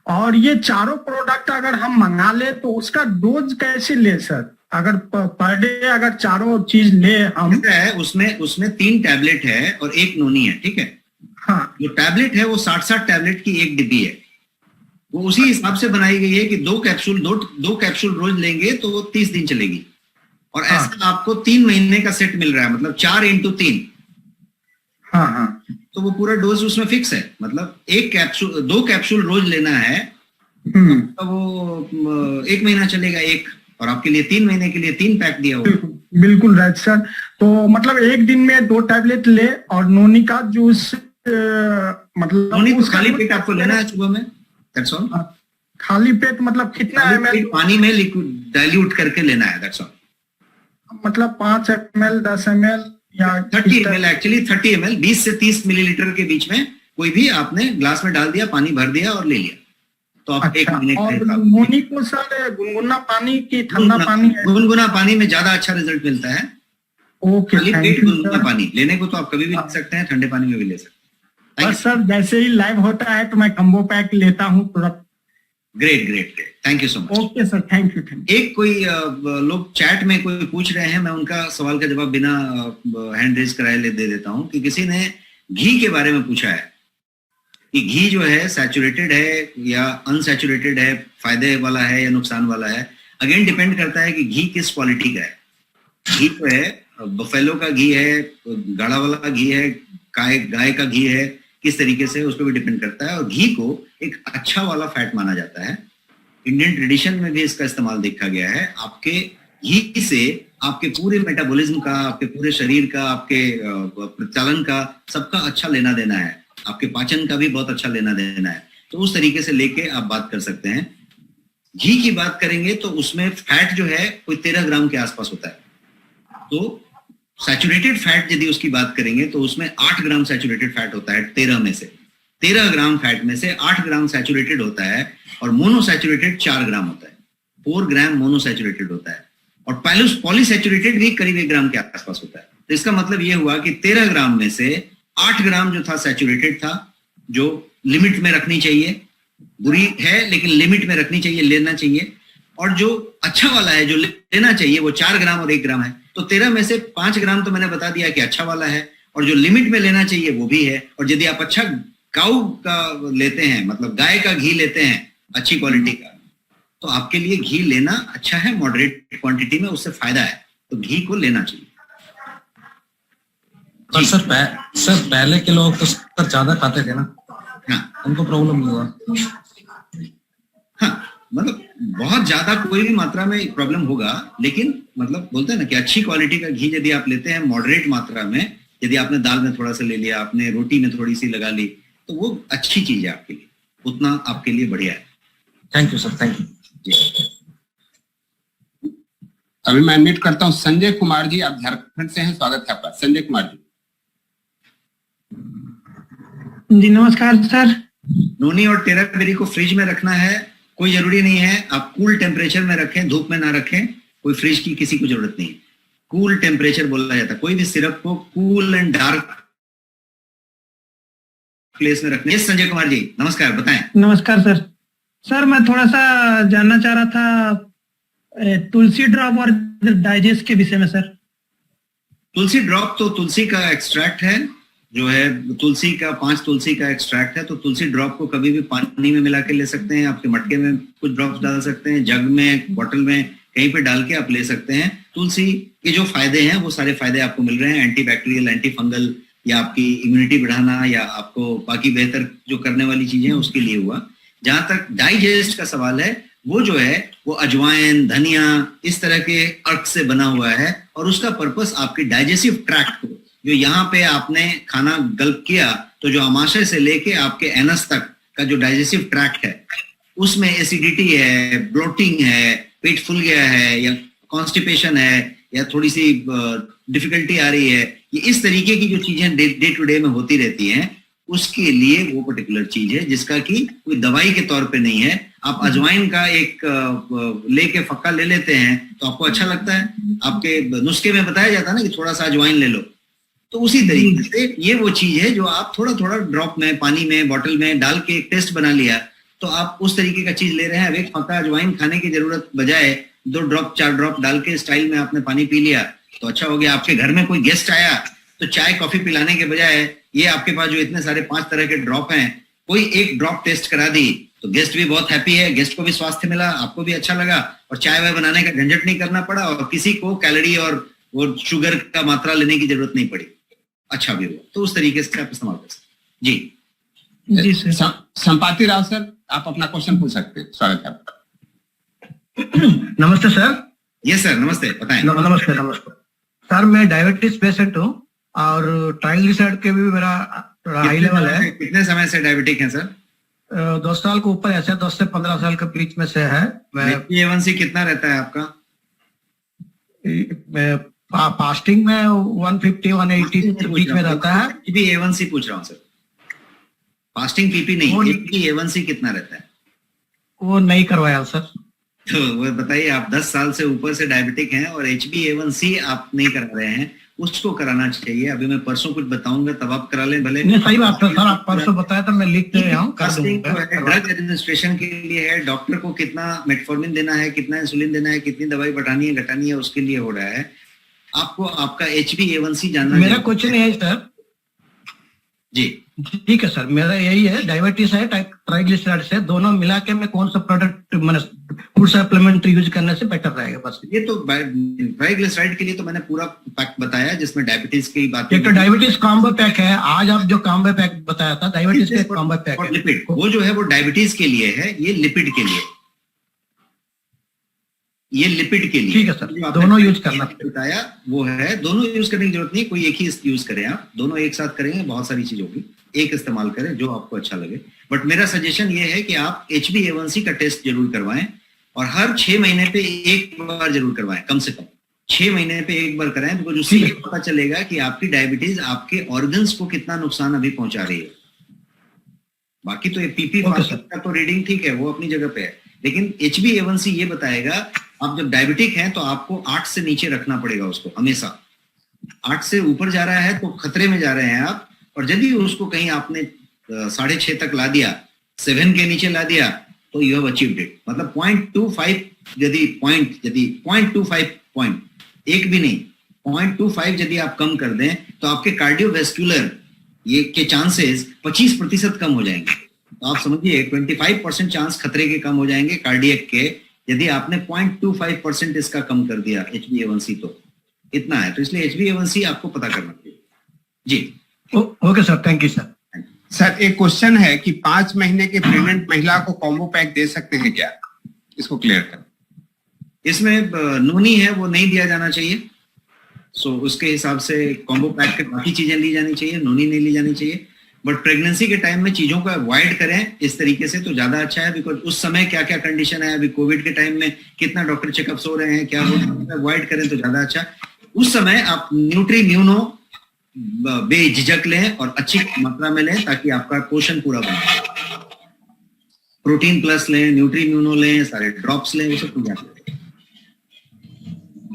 और ये चारों प्रोडक्ट अगर हम मंगा ले तो उसका डोज कैसे ले सर? अगर पर डे अगर चारों चीज ले हम है, उसमें 3 टैबलेट है और 1 नोनी है, ठीक है। हाँ, जो टैबलेट है वो 60 टैबलेट की 1 डिब्बी है, वो उसी हिसाब से बनाई गई है कि 2 कैप्सूल रोज लेंगे तो वो 30 दिन चलेगी। और ऐसा आपको 3 महीने का सेट मिल रहा है, मतलब 4 × 3। हाँ। तो वो पूरा डोज उसमें फिक्स है, मतलब 2 कैप्सूल रोज लेना है तो वो 1 महीना चलेगा 1, और आपके लिए 3 महीने के लिए 3 पैक दिया हुआ। बिल्कुल राइट सर। तो मतलब एक दिन में 2 टैबलेट ले, और नोनी का जूस मतलब नोनी को खाली पेट आपको लेना है सुबह में, दैट्स ऑल। खाली पेट मतलब कितना ml? पानी में लिक्विड डाइल्यूट करके लेना है, दैट्स ऑल। मतलब 5 ml 10 ml या 30 ml, एक्चुअली 30 ml, 20 से 30 मिलीलीटर के बीच में कोई भी आपने ग्लास में डाल दिया, पानी भर दिया और ले लिया, तो आप 1 महीने और नोनी को सर गुनगुना पानी की ठंडा पानी? गुनगुना पानी में ज्यादा अच्छा रिजल्ट मिलता है। ओके, गुनगुना पानी लेने को तो आप कभी भी ले सकते हैं, ठंडे पानी में भी ले सकते हैं। बस सर जैसे ही लाइव होता है तो मैं कम्बो पैक लेता हूँ तुरंत। Great, thank you so much. Okay sir, thank you. एक कोई लोग चैट में कोई पूछ रहे हैं, मैं उनका सवाल का जवाब बिना हैंड रेज कराए दे देता हूं, कि किसी ने घी के बारे में पूछा है कि घी जो है सैचुरेटेड है या अनसैचुरेटेड है, फायदे वाला है या नुकसान वाला है। अगेन डिपेंड करता है कि घी किस क्वालिटी का है। घी जो है बफेलो का घी है, गाढ़ा वाला घी है, गाय का घी है, किस तरीके से उस पर भी डिपेंड करता है। और घी को एक अच्छा वाला फैट माना जाता है, इंडियन ट्रेडिशन में भी इसका इस्तेमाल देखा गया है। आपके घी से आपके पूरे मेटाबॉलिज्म का, आपके पूरे शरीर का, आपके प्रचालन का, सबका अच्छा लेना देना है, आपके पाचन का भी बहुत अच्छा लेना देना है। तो उस तरीके से लेके आप बात कर सकते हैं। घी की बात करेंगे तो उसमें फैट जो है कोई 13 ग्राम के आसपास होता है। तो सैचुरेटेड फैट यदि उसकी बात करेंगे तो उसमें 8 ग्राम सैचुरेटेड फैट होता है 13 में से। 13 ग्राम फैट में से 8 ग्राम सैचुरेटेड होता है और मोनोसैचुरेटेड 4 ग्राम होता है। 4 ग्राम मोनोसैचुरेटेड होता है और पॉलीसैचुरेटेड भी करीब 1 ग्राम के आसपास होता है। तो इसका मतलब ये हुआ कि 13 ग्राम में से 8 ग्राम जो था सैचुरेटेड था, जो लिमिट में रखनी चाहिए, बुरी है लेकिन लिमिट में रखनी चाहिए, लेना चाहिए। और जो अच्छा वाला है जो लेना चाहिए वो 4 ग्राम और 1 ग्राम है। तो 13 में से 5 ग्राम तो मैंने बता दिया कि अच्छा वाला है और जो लिमिट में लेना चाहिए वो भी है। और यदि आप अच्छा काऊ का लेते हैं, मतलब गाय का घी लेते हैं अच्छी क्वालिटी का, तो आपके लिए घी लेना अच्छा है, मॉडरेट क्वांटिटी में, उससे फायदा है, तो घी को लेना चाहिए। पर सर पहले के लोग तो सर ज्यादा खाते थे ना, हाँ, उनको प्रॉब्लम नहीं हुआ। हाँ, मतलब बहुत ज्यादा कोई भी मात्रा में प्रॉब्लम होगा, लेकिन मतलब बोलते हैं ना कि अच्छी क्वालिटी का घी यदि आप लेते हैं मॉडरेट मात्रा में, यदि आपने दाल में थोड़ा सा ले लिया, आपने रोटी में थोड़ी सी लगा ली, तो वो अच्छी चीज है आपके लिए, उतना आपके लिए बढ़िया है। Thank you sir, thank you जी। अभी मैं अनम्यूट करता हूं संजय कुमार जी, आप झारखंड से हैं, स्वागत है आपका। संजय कुमार जी। जी नमस्कार सर। नोनी और टेराबेरी को फ्रिज में रखना है, कोई जरूरी नहीं है, आप कूल टेम्परेचर में रखें, धूप में ना रखें, कोई फ्रिज की किसी को जरूरत नहीं है। कूल टेम्परेचर बोला जाता है, कोई भी सिरप को कूल एंड डार्क प्लेस में रखना है। संजय कुमार जी नमस्कार, बताएं। नमस्कार सर। सर मैं थोड़ा सा जानना चाह रहा था तुलसी ड्रॉप और डाइजेस्ट के विषय में सर। तुलसी ड्रॉप तो तुलसी का एक्सट्रैक्ट है, जो है तुलसी का 5 तुलसी का एक्सट्रैक्ट है। तो तुलसी ड्रॉप को कभी भी पानी में मिला के ले सकते हैं, आपके मटके में कुछ ड्रॉप्स डाल सकते हैं, जग में, बॉटल में, कहीं पे डाल के आप ले सकते हैं। तुलसी के जो फायदे हैं वो सारे फायदे आपको मिल रहे हैं, एंटीबैक्टीरियल, एंटी फंगल, या आपकी इम्यूनिटी बढ़ाना, या आपको बाकी बेहतर जो करने वाली चीजें उसके लिए हुआ। जहां तक डाइजेस्ट का सवाल है, वो जो है वो अजवाइन, धनिया, इस तरह के अर्क से बना हुआ है और उसका पर्पस आपके डाइजेस्टिव ट्रैक्ट को, जो यहाँ पे आपने खाना गल्प किया, तो जो आमाशय से लेके आपके एनस तक का जो डाइजेस्टिव ट्रैक्ट है, उसमें एसिडिटी है, ब्लोटिंग है, पेट फूल गया है, या कॉन्स्टिपेशन है, या थोड़ी सी डिफिकल्टी आ रही है, ये इस तरीके की जो चीजें डे टू डे में होती रहती हैं, उसके लिए वो पर्टिकुलर चीज है जिसका कि कोई दवाई के तौर पे नहीं है। आप अजवाइन का एक लेके फक्का ले लेते हैं तो आपको अच्छा लगता है, आपके नुस्खे में बताया जाता है ना कि थोड़ा सा अजवाइन ले लो, तो उसी तरीके से ये वो चीज है जो आप थोड़ा थोड़ा ड्रॉप में, पानी में, बॉटल में डाल के एक टेस्ट बना लिया, तो आप उस तरीके का चीज ले रहे हैं। अब एक फक्का अजवाइन खाने की जरूरत बजाय 2 ड्रॉप 4 ड्रॉप डाल के स्टाइल में आपने पानी पी लिया तो अच्छा हो गया। आपके घर में कोई गेस्ट आया तो चाय कॉफी पिलाने के बजाय ये आपके पास जो इतने सारे 5 तरह के ड्रॉप हैं, कोई एक ड्रॉप टेस्ट करा दी तो गेस्ट भी बहुत हैप्पी है, गेस्ट को भी स्वास्थ्य मिला, आपको भी अच्छा लगा, और चाय वाय बनाने का झंझट नहीं करना पड़ा, और किसी को कैलोरी और वो शुगर का मात्रा लेने की जरूरत नहीं पड़ी, अच्छा भी हुआ। तो उस तरीके से आप इस्तेमाल कर सकते। जी जी सर। संपाति राव सर, आप अपना क्वेश्चन पूछ सकते हैं, स्वागत है आपका। नमस्ते सर। यस सर, नमस्ते, बताएं। नमस्ते नमस्ते सर, मैं डायबिटीज पेशेंट हूँ और ट्राइग्लिसराइड के भी मेरा हाई लेवल है। कितने समय से डायबिटिक हैं सर? 2 साल के ऊपर ऐसे 10 से 15 साल के बीच में से है। A1C कितना रहता है आपका? फास्टिंग में 150-180 के बीच में रहता है। A1C पूछ रहा हूँ सर, फास्टिंग पीपी नहीं, A1C कितना रहता है? वो नहीं करवाया सर। तो वो बताइए, आप 10 साल से ऊपर से डायबिटिक हैं और HbA1c आप नहीं करा रहे हैं, उसको कराना चाहिए। अभी मैं परसों कुछ बताऊंगा तब आप करा लें भले। नहीं, सही बात है सर, आप परसों बताया तो मैं लिख दे रहा हूँ। ड्रग एडमिनिस्ट्रेशन के लिए है, डॉक्टर को कितना मेटफॉर्मिन देना है, कितना इंसुलिन देना है, कितनी दवाई बढ़ानी है घटानी है, उसके लिए हो रहा है। आपको आपका HbA1c जानना मेरा क्वेश्चन है सर। जी ठीक है सर, मेरा यही है, डायबिटीज है, ट्राइग्लिसराइड है, दोनों मिला के मैं कौन सा प्रोडक्ट मैंने फूड सप्लीमेंट यूज करने से बेटर रहेगा? बस ये तो ट्राइग्लिसराइड के लिए तो मैंने पूरा पैक बताया जिसमें डायबिटीज की बात। एक तो डायबिटीज कॉम्बो पैक है, आज आप जो कॉम्बो पैक बताया था डायबिटीज के कॉम्बो पैक है। लिपिड वो जो है वो डायबिटीज के लिए है, ये लिपिड के लिए, ये लिपिड के लिए। ठीक है सर, दोनों यूज करना बताया वो है, दोनों यूज करने की जरूरत नहीं, कोई एक ही यूज करें, आप दोनों एक साथ करेंगे बहुत सारी चीज होगी, एक इस्तेमाल करें जो आपको अच्छा लगे। बट मेरा सजेशन ये है कि आप HbA1c का टेस्ट जरूर करवाएं और हर 6 महीने पे एक बार जरूर करवाएं, कम से कम 6 महीने पे एक बार कराएं, बिकॉज उससे ये पता चलेगा कि आपकी डायबिटीज आपके ऑर्गन्स को कितना नुकसान अभी पहुंचा रही है। बाकी तो ये पीपी का तो रीडिंग ठीक है, वो अपनी जगह पे है, लेकिन HbA1c ये बताएगा आप जब डायबिटिक हैं तो आपको 8 से नीचे रखना पड़ेगा उसको हमेशा। 8 से ऊपर जा रहा है तो खतरे में जा रहे हैं आप, और यदि उसको कहीं आपने 6.5 तक ला दिया, 7 के नीचे ला दिया, तो यू हैव अचीव्ड इट। मतलब 0.25 यदि 0.25 पॉइंट, एक भी नहीं, 0.25 यदि आप कम कर दें तो आपके कार्डियोवेस्कुलर ये के चांसेस 25% कम हो जाएंगे। तो आप समझिए 25% चांस खतरे के कम हो जाएंगे कार्डियक के, यदि आपने 0.25% इसका कम कर दिया HbA1c, तो इतना है। तो इसलिए HbA1c आपको पता करना चाहिए जी। Okay sir, thank you sir. Sir एक क्वेश्चन है कि 5 महीने के प्रेग्नेंट महिला को कॉम्बो पैक दे सकते हैं क्या, इसको क्लियर कर। इसमें नोनी है वो नहीं दिया जाना चाहिए, सो उसके हिसाब से कॉम्बो पैक के बाकी चीजें ली जानी चाहिए, नोनी नहीं ली जानी चाहिए। बट प्रेगनेंसी के टाइम में चीजों को अवॉइड करें इस तरीके से तो ज्यादा अच्छा है, बिकॉज उस समय क्या क्या कंडीशन है, अभी कोविड के टाइम में कितना डॉक्टर चेकअप्स हो रहे हैं, क्या हो रहा है, अवॉइड करें तो ज्यादा अच्छा। उस समय आप न्यूट्रीम्यूनो बेझिझक लें और अच्छी मात्रा में लें ताकि आपका पोषण पूरा बने। प्रोटीन प्लस लें, न्यूट्रीम्यूनो लें, सारे ड्रॉप्स लें, वो सब पूजा करें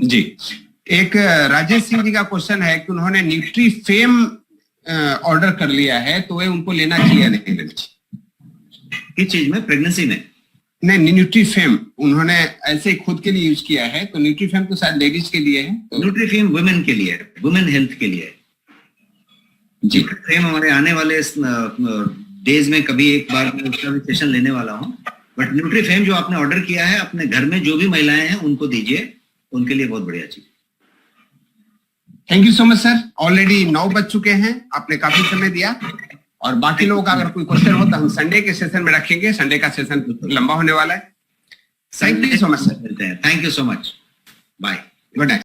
जी। एक राजेश सिंह जी का क्वेश्चन है कि उन्होंने न्यूट्रीफेम ऑर्डर कर लिया है, तो वे उनको लेना चाहिए या नहीं लेना चाहिए? किस चीज में? प्रेगनेंसी में? नहीं, न्यूट्रीफेम उन्होंने ऐसे ही खुद के लिए यूज किया है, तो न्यूट्रीफेम तो शायद लेडीज के लिए है। तो न्यूट्रीफेम वुमेन के लिए, वुमेन हेल्थ के लिए जी। न्यूट्रीफेम हमारे आने वाले डेज में कभी एक बार मैं उसका भी सेशन लेने वाला हूँ। बट न्यूट्रीफेम जो आपने ऑर्डर किया है, अपने घर में जो भी महिलाएं हैं उनको दीजिए, उनके लिए बहुत बढ़िया चीज। Thank you so much sir. Already 9 बज चुके हैं, आपने काफी समय दिया, और बाकी लोगों का अगर कोई क्वेश्चन हो तो हम संडे के सेशन में रखेंगे। संडे का सेशन लंबा होने वाला है। Thank you so much sir. Thank you so much, bye, good night.